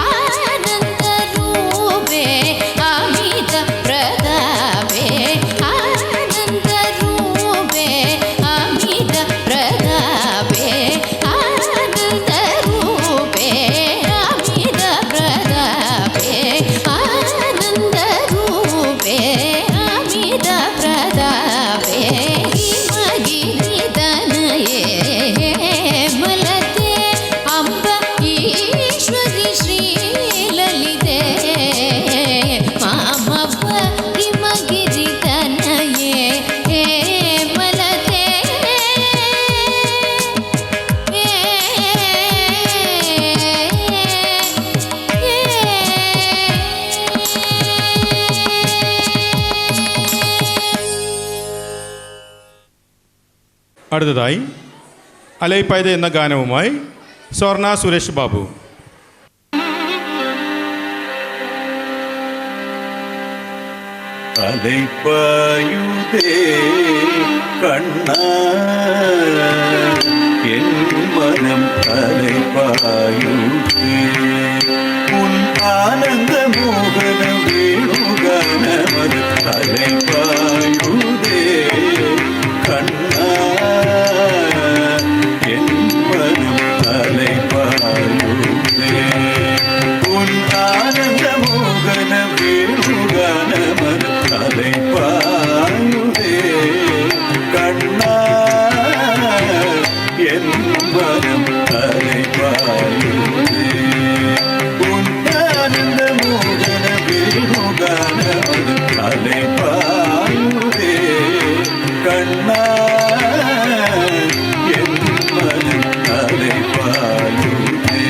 आनंद रूपे अमित प्रतापे आनंद रूपे अमित प्रतापे आनंद रूपे अमित प्रतापे आनंद रूपे अमित प्रतापे हिमगिरि तनये मलते अम्ब ईश्वरि श्री ललिते मामव्व हिमगिरि तनये मलते അടുത്തതായി അലൈപ്പൈത എന്ന ഗാനവുമായി സ്വർണ സുരേഷ് ബാബു. அலைப்பாயுதே கண்ணா என் மனம் அலைப்பாயுதே உன் ஆனந்த மோகன வேணுகானமது அலைப்பாயுதே கண்ணா என் மனம் அலைப்பாயுதே உன் ஆனந்த மோகன வேணுகானமது அலைப்பாயுதே கண்ணா என் மனம் அலைப்பாயுதே உன் ஆனந்த மோகன வேணுகானமது அலைப்பாயுதே கண்ணா என் மனம் அலைப்பாயுதே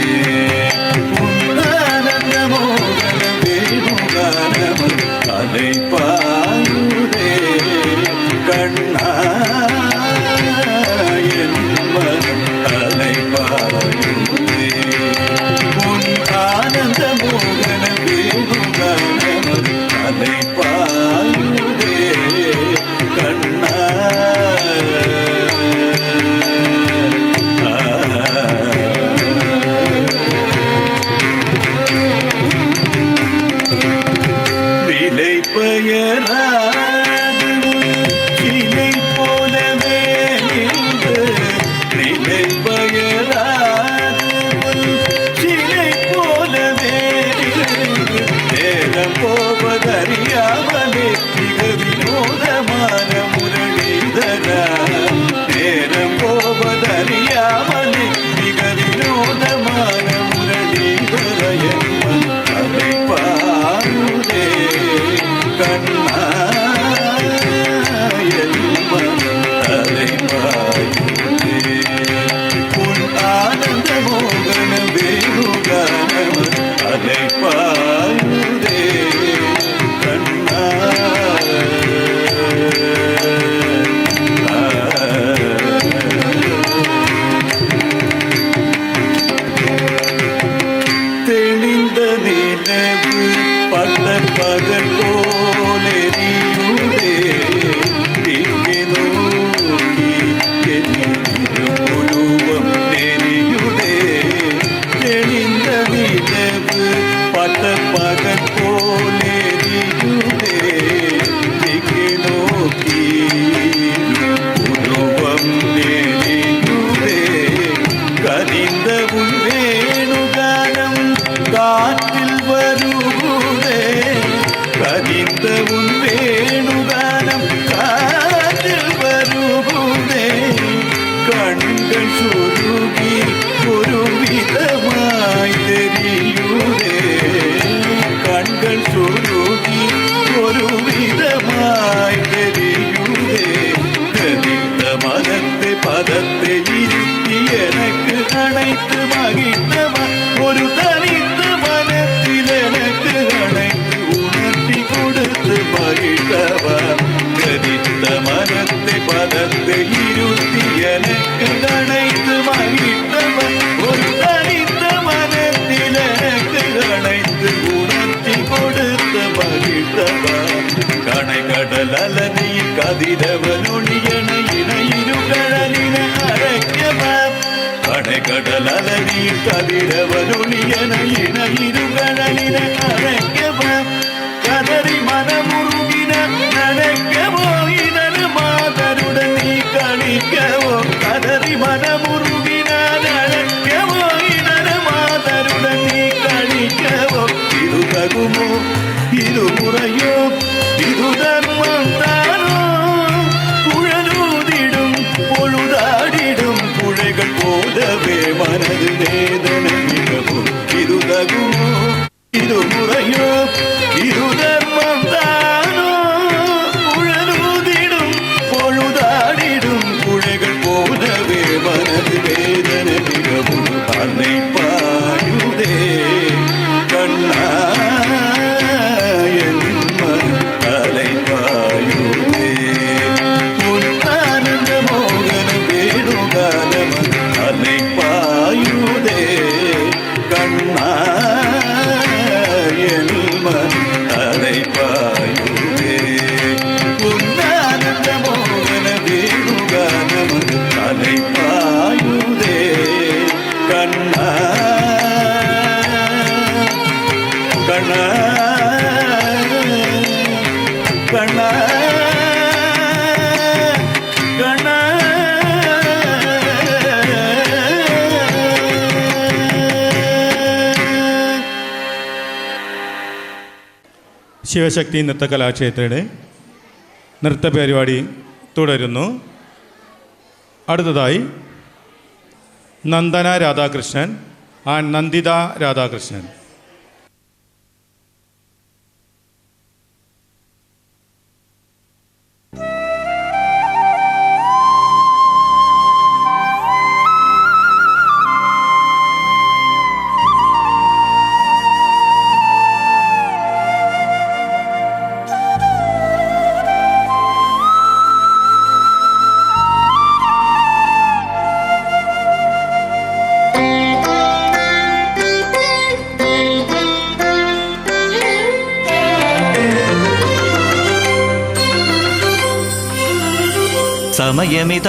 உன் ஆனந்த மோகன வேணுகானமது அலைப்பாயுதே கண்ணா என் மனம் அலைப்பாயுதே உன் ஆனந்த மோகன வேணுகானமது அலைப்பாயுதே கண்ணா விலை பெயராது இலை போல மனத்தை பதத்தை இருத்தி எனக்கு அணைத்து மகிழ்ந்தவன் ஒரு தனித்த மனத்தில் எனக்கு அணைத்து உணர்த்தி கொடுத்த மகிழ்ந்தவன் கணை கடல் அலனி கதிரவன் ஒளியன இணையிரு கடலின அழைக்கவன் கணை கடல் அலனி கதிரவன் ஒளியன இணையிரு கடலின அழைக்கவன் கதறி மனமுருகின நடக்கவோ இதழ் மாதருடன் நீ கணிக்கவோ கதறி மனமுருகின நடக்கவோ இதழ் மாதருடன் நீ கணிக்கவோ இது தகுமோ இது முறையோ இது தர்மம் தானோ குழலூதிடும் பொழுதாடிடும் குழைகள் போலவே மனது வேதனை மிகவும் இது தகுமோ இது முறையோ இது தர்மம் தானோ குழலூதிடும் பொழுதாடிடும் குழைகள் போலவே மனது வேதனை மிகவும் அன்னை பாயுதே கண்ணா என் மனம் அலை பாயுதே உன் ஆனந்த மோகன வேணுகாலம் அலை பாயுதே கண்ணா என் மனம் அலை பாயுதே உன் ஆனந்த மோகன வேணுகாலம் அலை பாயுதே கண்ணா கண்ணா கண்ணா கண்ணா ശിവശക്തി നൃത്തകലാക്ഷേത്രയുടെ നൃത്തപരിപാടി തുടരുന്നു. അടുത്തതായി നന്ദന രാധാകൃഷ്ണൻ ആൻഡ് നന്ദിത രാധാകൃഷ്ണൻ.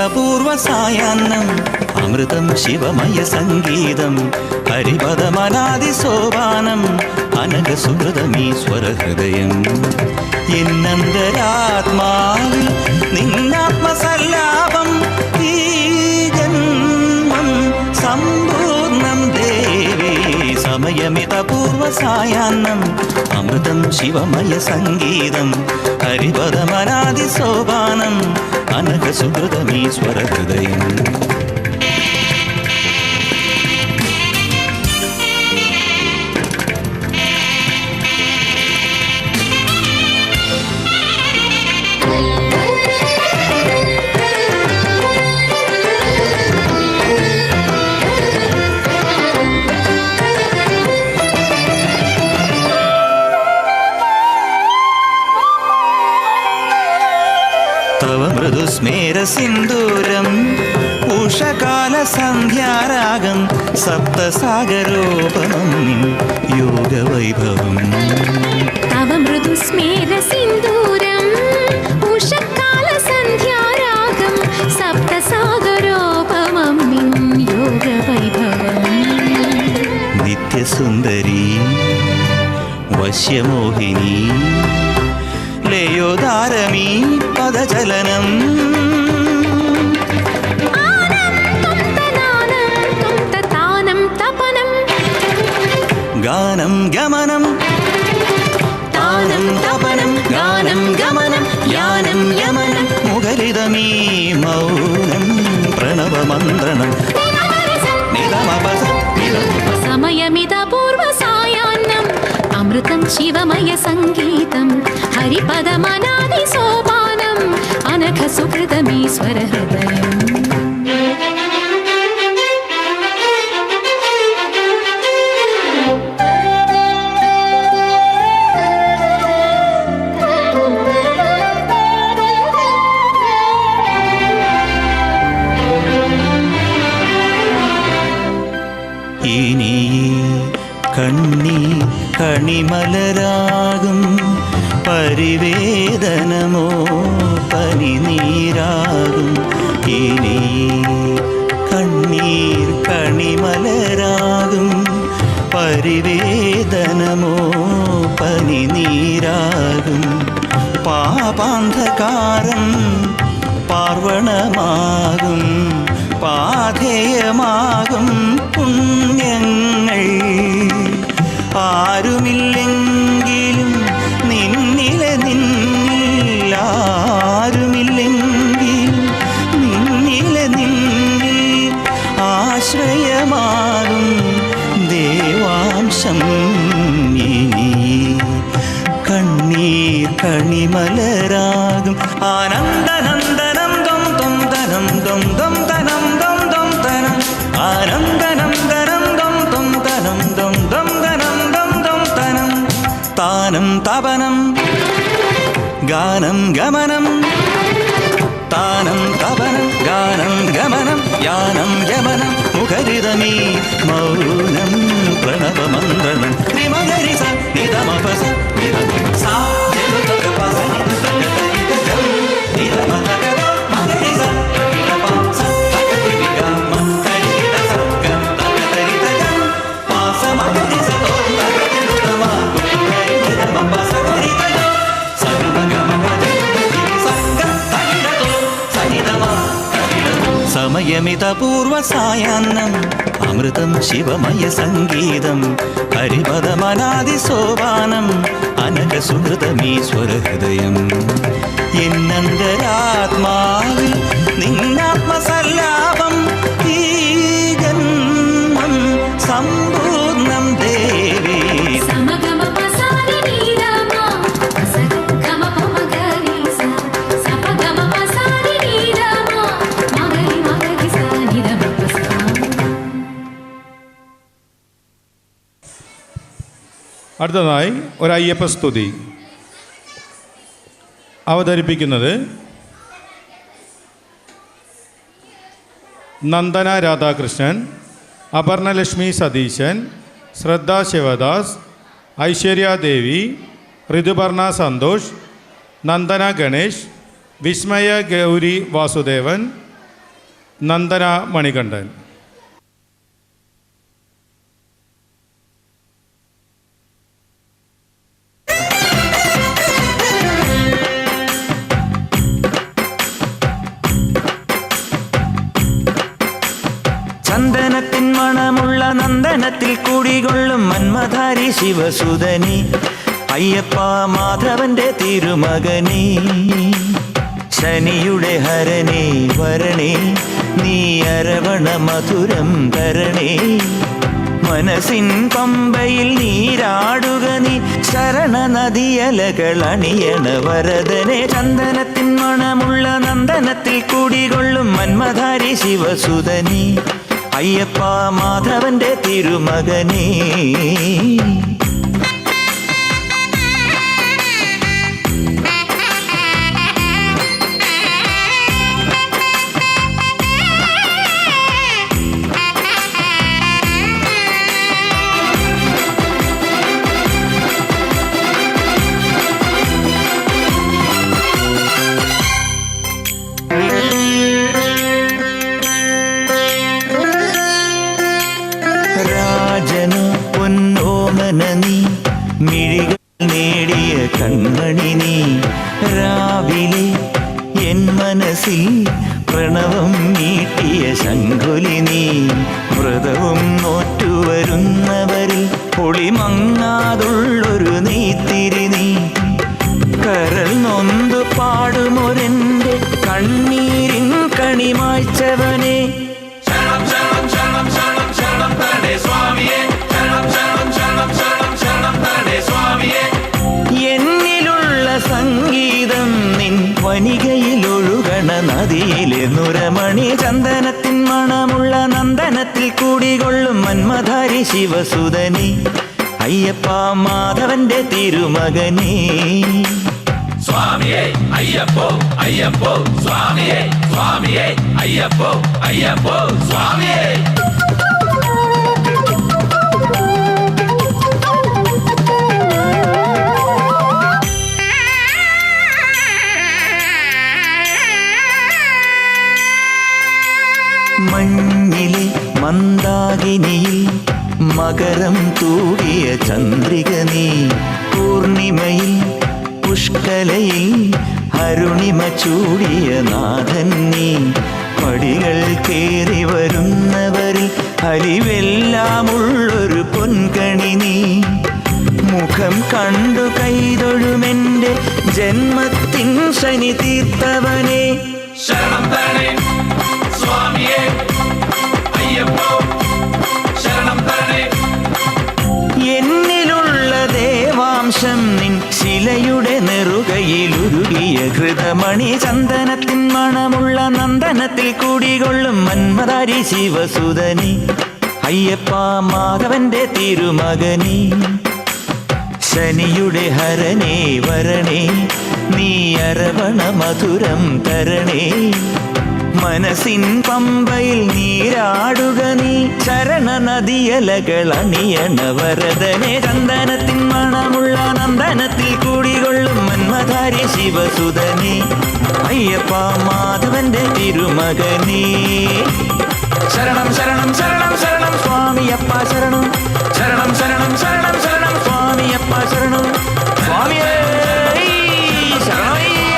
സമയമിതപൂർവസായാന്നം അമൃതം ശിവമയ സംഗീതം ഹരിപദമനാദിസോപാനം അനഘസുഹൃതമീശ്വരഹൃദയം എന്നന്തരാത്മാവിൽ നിന്നാത്മസല്ലാപം ഈ ജന്മം സമ്പൂർണം ദേവി സമയമിതപൂർവസായാന്നം അമൃതം ശിവമയ സംഗീതം ഹരിപദമനാദിസോപാനം അനഘസുഹൃതമീശ്വരഹൃദയം. തവ മൃദുസ്മേരസിന്ദൂരം ഉഷകാലസന്ധ്യാരാഗം സപ്തസാഗരോപമം യോഗവൈഭവം. തവ മൃദുസ്മേരസിന്ദൂരം ഉഷകാലസന്ധ്യാരാഗം സപ്തസാഗരോപമം യോഗവൈഭവം. നിത്യസുന്ദരീ വശ്യമോഹിനി ലയോദാരമീ പദചലനം. ഗാനം ഗമനം താനം തപനം ഗാനം ഗമനം യാനം യമനം മുഖരിതമീ മൗനം പ്രണവമന്ത്രണം. സമയമിതപൂർവസായാന്നം അമൃതം ശിവമയ സംഗീതം ഹരിപദമനാദിസോപാനം അനഘസുഹൃതമീശ്വരഹൃദയം. കണ്ണീർ കണിമലരാകും പരിവേദനമോ പനിനീരാകും ഇനി കണ്ണീർ കണിമലരാകും പരിവേദനമോ പനിനീരാകും പാപാന്ധകാരം പാർവണമാകും പാഥേയമാകും പുണ്യങ്ങൾ ആരുമില്ലെങ്കിലും നിന്നിലെ നിന്നിൽ ആരുമില്ലെങ്കിലും നിന്നിലെ നിന്നിൽ ആശ്രയമാകും ദേവാംശം ഇനി കണ്ണീർ കണിമലരാകും ആനന്ദനന്ദനം ദം ദം ധനം ദം ദം ധനം ദം ദം ധനം ആനന്ദനം ധനം ദം ദം ധനം ദം ദം ധനം ദം ദം ധനം താനം തപനം ഗാനം ഗമനം താനം തപനം ഗാനം ഗമനം യാനം യമനം മുഖരിതമീ മൗനം പ്രണവമന്ത്രണം ത്രിമഗരിസ നിതമപസ നിതമസ നിതമപസ നിതമപസ മഗരിസ നിതമപസ നിതമ കരിതസ ഗന്തരിതജം പാസ മഗരിസ തോതഗതിതമ നിതമപസ കരിതജം സഗമഗമഗജ സംഗതരിതോ സനിതമ സമയമിത പൂർവസായാന്നം അമൃതം ശിവമയ സംഗീതം ഹരിപദമനാദി സോപാനം അനഘസുഹൃതമീശ്വര ഹൃദയം എന്നന്തരാത്മാവിൽ നിന്നാത്മസല്ലാപം ഈ ജന്മം സമ്പൂർണം ദേവി അടുത്തതായി ഒരു അയ്യപ്പ സ്തുതി അവതരിപ്പിക്കുന്നത് നന്ദന രാധാകൃഷ്ണൻ, അപർണലക്ഷ്മി സതീശൻ, ശ്രദ്ധ ശിവദാസ്, ഐശ്വര്യ ദേവി, ഋതുപർണ സന്തോഷ്, നന്ദന ഗണേഷ്, വിസ്മയ ഗൗരി വാസുദേവൻ, നന്ദന മണികണ്ഠൻ. ചന്ദനത്തിൻ മണമുള്ള നന്ദനത്തിൽ കൂടികൊള്ളും മന്മധാരി ശിവസുതനി അയ്യപ്പ മാധവന്റെ തിരുമകനി ശനിയുടെ ഹരണേ വരണേ നീ അരവണ മധുരം തരണേ മനസ്സിൻ പമ്പയിൽ നീരാടുക നീ ശരണ നദിയലകൾ അണിയണ വരദനെ ചന്ദനത്തിൻ മണമുള്ള നന്ദനത്തിൽ കൂടികൊള്ളും മന്മധാരി ശിവസുതനി അയ്യപ്പ മാധവന്റെ തിരുമകനേ മിഴികൾ നേടിയ കൺമണി നീ രാവിലെ എൻ മനസ്സിൽ പ്രണവം നീട്ടിയ ശങ്കുലി നീ വ്രതവും നോറ്റുവരുന്നവരിൽ ഒളിമങ്ങാതുള്ളൊരു നീത്തിരി നീ കരൾ നൊന്തു പാടുമൊരെൻ്റെ കണ്ണീരിൻ കണിമായ്ച്ചവനെ ശരണം ശരണം ശരണം ശരണം ശരണം തരണേ സ്വാമിയേ ശരണം ശരണം ശരണം ശരണം ശരണം തരണേ സ്വാമിയേ എന്നിലുള്ള സംഗീതം നിൻ വനികയിലൊഴുകണ നദിയിലെ നുരമണി ചന്ദനത്തിൻ മണമുള്ള നന്ദനത്തിൽ കൂടികൊള്ളും മന്മധാരി ശിവസുതനി അയ്യപ്പ മാധവന്റെ തിരുമകനേ സ്വാമിയേ അയ്യപ്പോ അയ്യപ്പോ സ്വാമിയേ സ്വാമിയേ അയ്യപ്പോ അയ്യപ്പോ സ്വാമിയേ മഞ്ഞിലെ മന്ദാകിനിയിൽ മകരം തൂകിയ ചന്ദ്രിക നീ, പൂർണിമയിൽ പുഷ്കലയിൽ അരുണിമ ചൂടിയ നാഥൻ നീ, പടികൾ കേറി വരുന്നവരിൽ അലിവെല്ലാമുള്ളൊരു പൊൻകണി നീ, മുഖം കണ്ടു കൈതൊഴുമെൻ്റെ ജന്മത്തിൻ ശനി തീർത്തവനെ. ശരണം തരണേ സ്വാമിയേ അയ്യപ്പോ, ശരണം തരണേ. എന്നിലുള്ള ദേവാംശം നിൻ ശിലയുടെ നെറുകയിലുരുകിയ ഹൃതമണി, ചന്ദനത്തിൻ മണമുള്ള നന്ദനത്തിൽ കൂടികൊള്ളും മന്മദാരി ശിവസുതനി, അയ്യപ്പ മാധവന്റെ തിരുമകനി, ശനിയുടെ ഹരനേ വരണേ, നീ അരവണ മധുരം തരണേ, മനസ്സിൻ പമ്പയിൽ നീരാടുക നീ, ശരണ നദിയലകൾ അണിയണ വരദനെ, ചന്ദനത്തിൻ മണമുള്ള നന്ദനത്തിൽ കൂടികൊള്ളും മന്മധാരി ശിവസുതനെ, അയ്യപ്പ മാധവന്റെ തിരുമകനേ. ശരണം ശരണം ശരണം ശരണം സ്വാമിയപ്പ ശരണം, ശരണം ശരണം ശരണം ശരണം സ്വാമിയപ്പ ശരണം, സ്വാമിയേ ശരണമയ്യപ്പോ.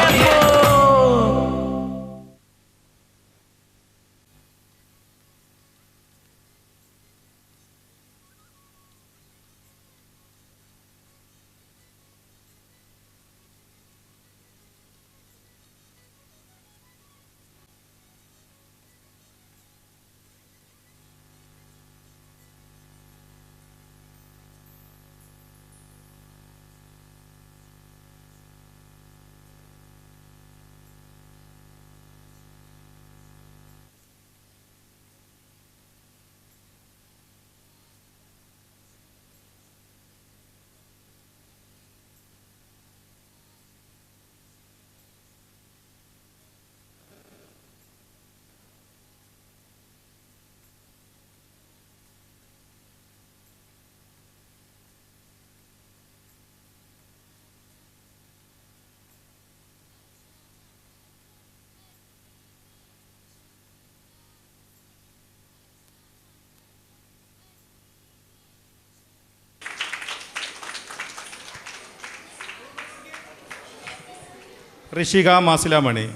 ഋഷിക മാസിലാമണി.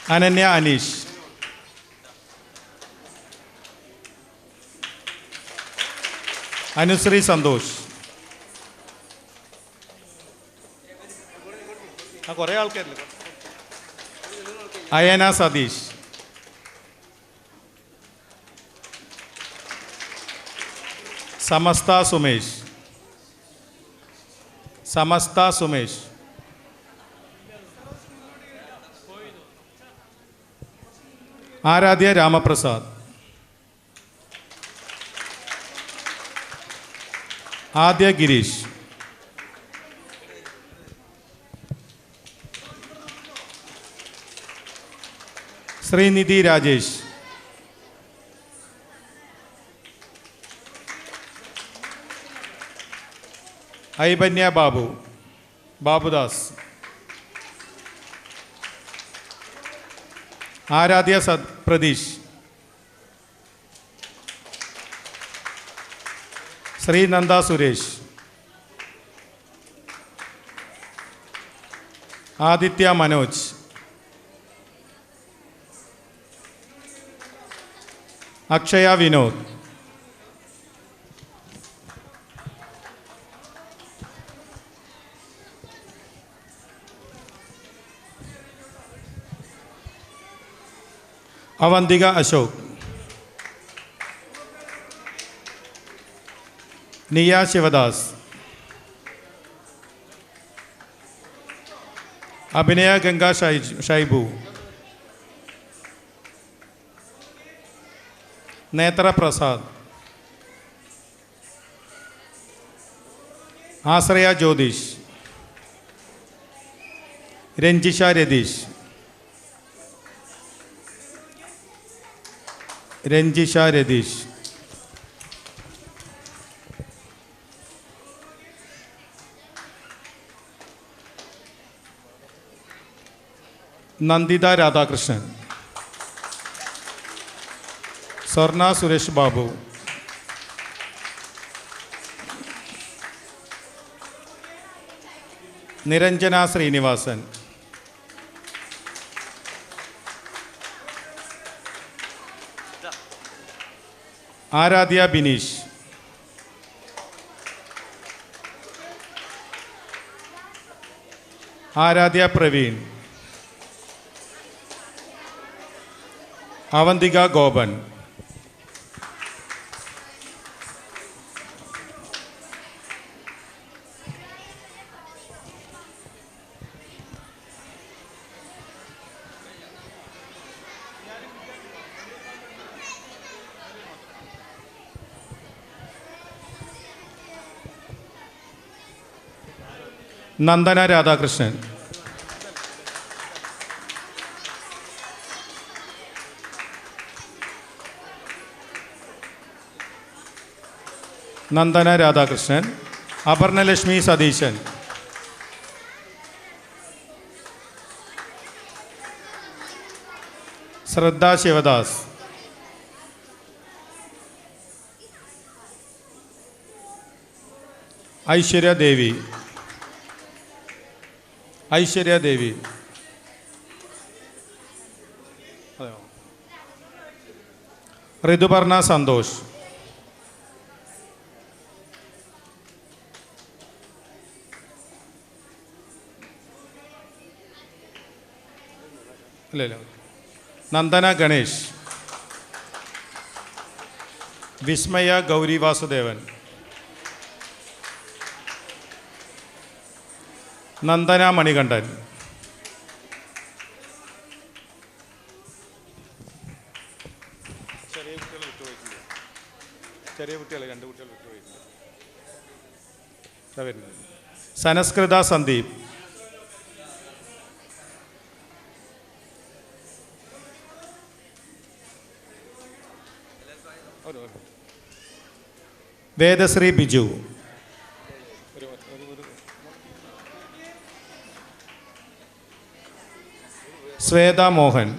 അനന്യ അനീഷ്. അനുശ്രീ സന്തോഷ്. കുറേ ആൾക്കാരില്ല. അയന സതീഷ്. സമസ്ത സുമേഷ്. സമസ്ത സുമേഷ്. ആരാധ്യ രാമപ്രസാദ്. ആദ്യ ഗിരീഷ്. ശ്രീനിധി രാജേഷ്. ഐബന്യ ബാബു. ബാബുദാസ്. ആരാധ്യ പ്രതീഷ്. ശ്രീനന്ദ സുരേഷ്. ആദിത്യ മനോജ്. അക്ഷയ വിനോദ്. അവന്തിക അശോക്. നിയ ശിവദാസ്. അഭിനയ ഗംഗ ഷൈബു. നേത്ര പ്രസാദ്. ആശ്രയ ജ്യോതിഷ്. രഞ്ജിഷ രതീഷ്. രഞ്ജിഷ രതീഷ്. നന്ദിത രാധാകൃഷ്ണൻ, സ്വർണ സുരേഷ് ബാബു, നിരഞ്ജന ശ്രീനിവാസൻ, ആരാധ്യ ബിനീഷ്, ആരാധ്യ പ്രവീൺ, അവന്തിക ഗോപൻ, നന്ദന രാധാകൃഷ്ണൻ, നന്ദന രാധാകൃഷ്ണൻ, അപർണലക്ഷ്മി സതീശൻ, ശ്രദ്ധ ശിവദാസ്, ഐശ്വര്യ ദേവി, ഋതുപർണ സന്തോഷ്, നന്ദന ഗണേഷ്, വിസ്മയ ഗൗരി വാസുദേവൻ, നന്ദന മണികണ്ഠൻ, സനസ്കൃത സന്ദീപ്, വേദശ്രീ ബിജു, ശ്വേത മോഹൻ,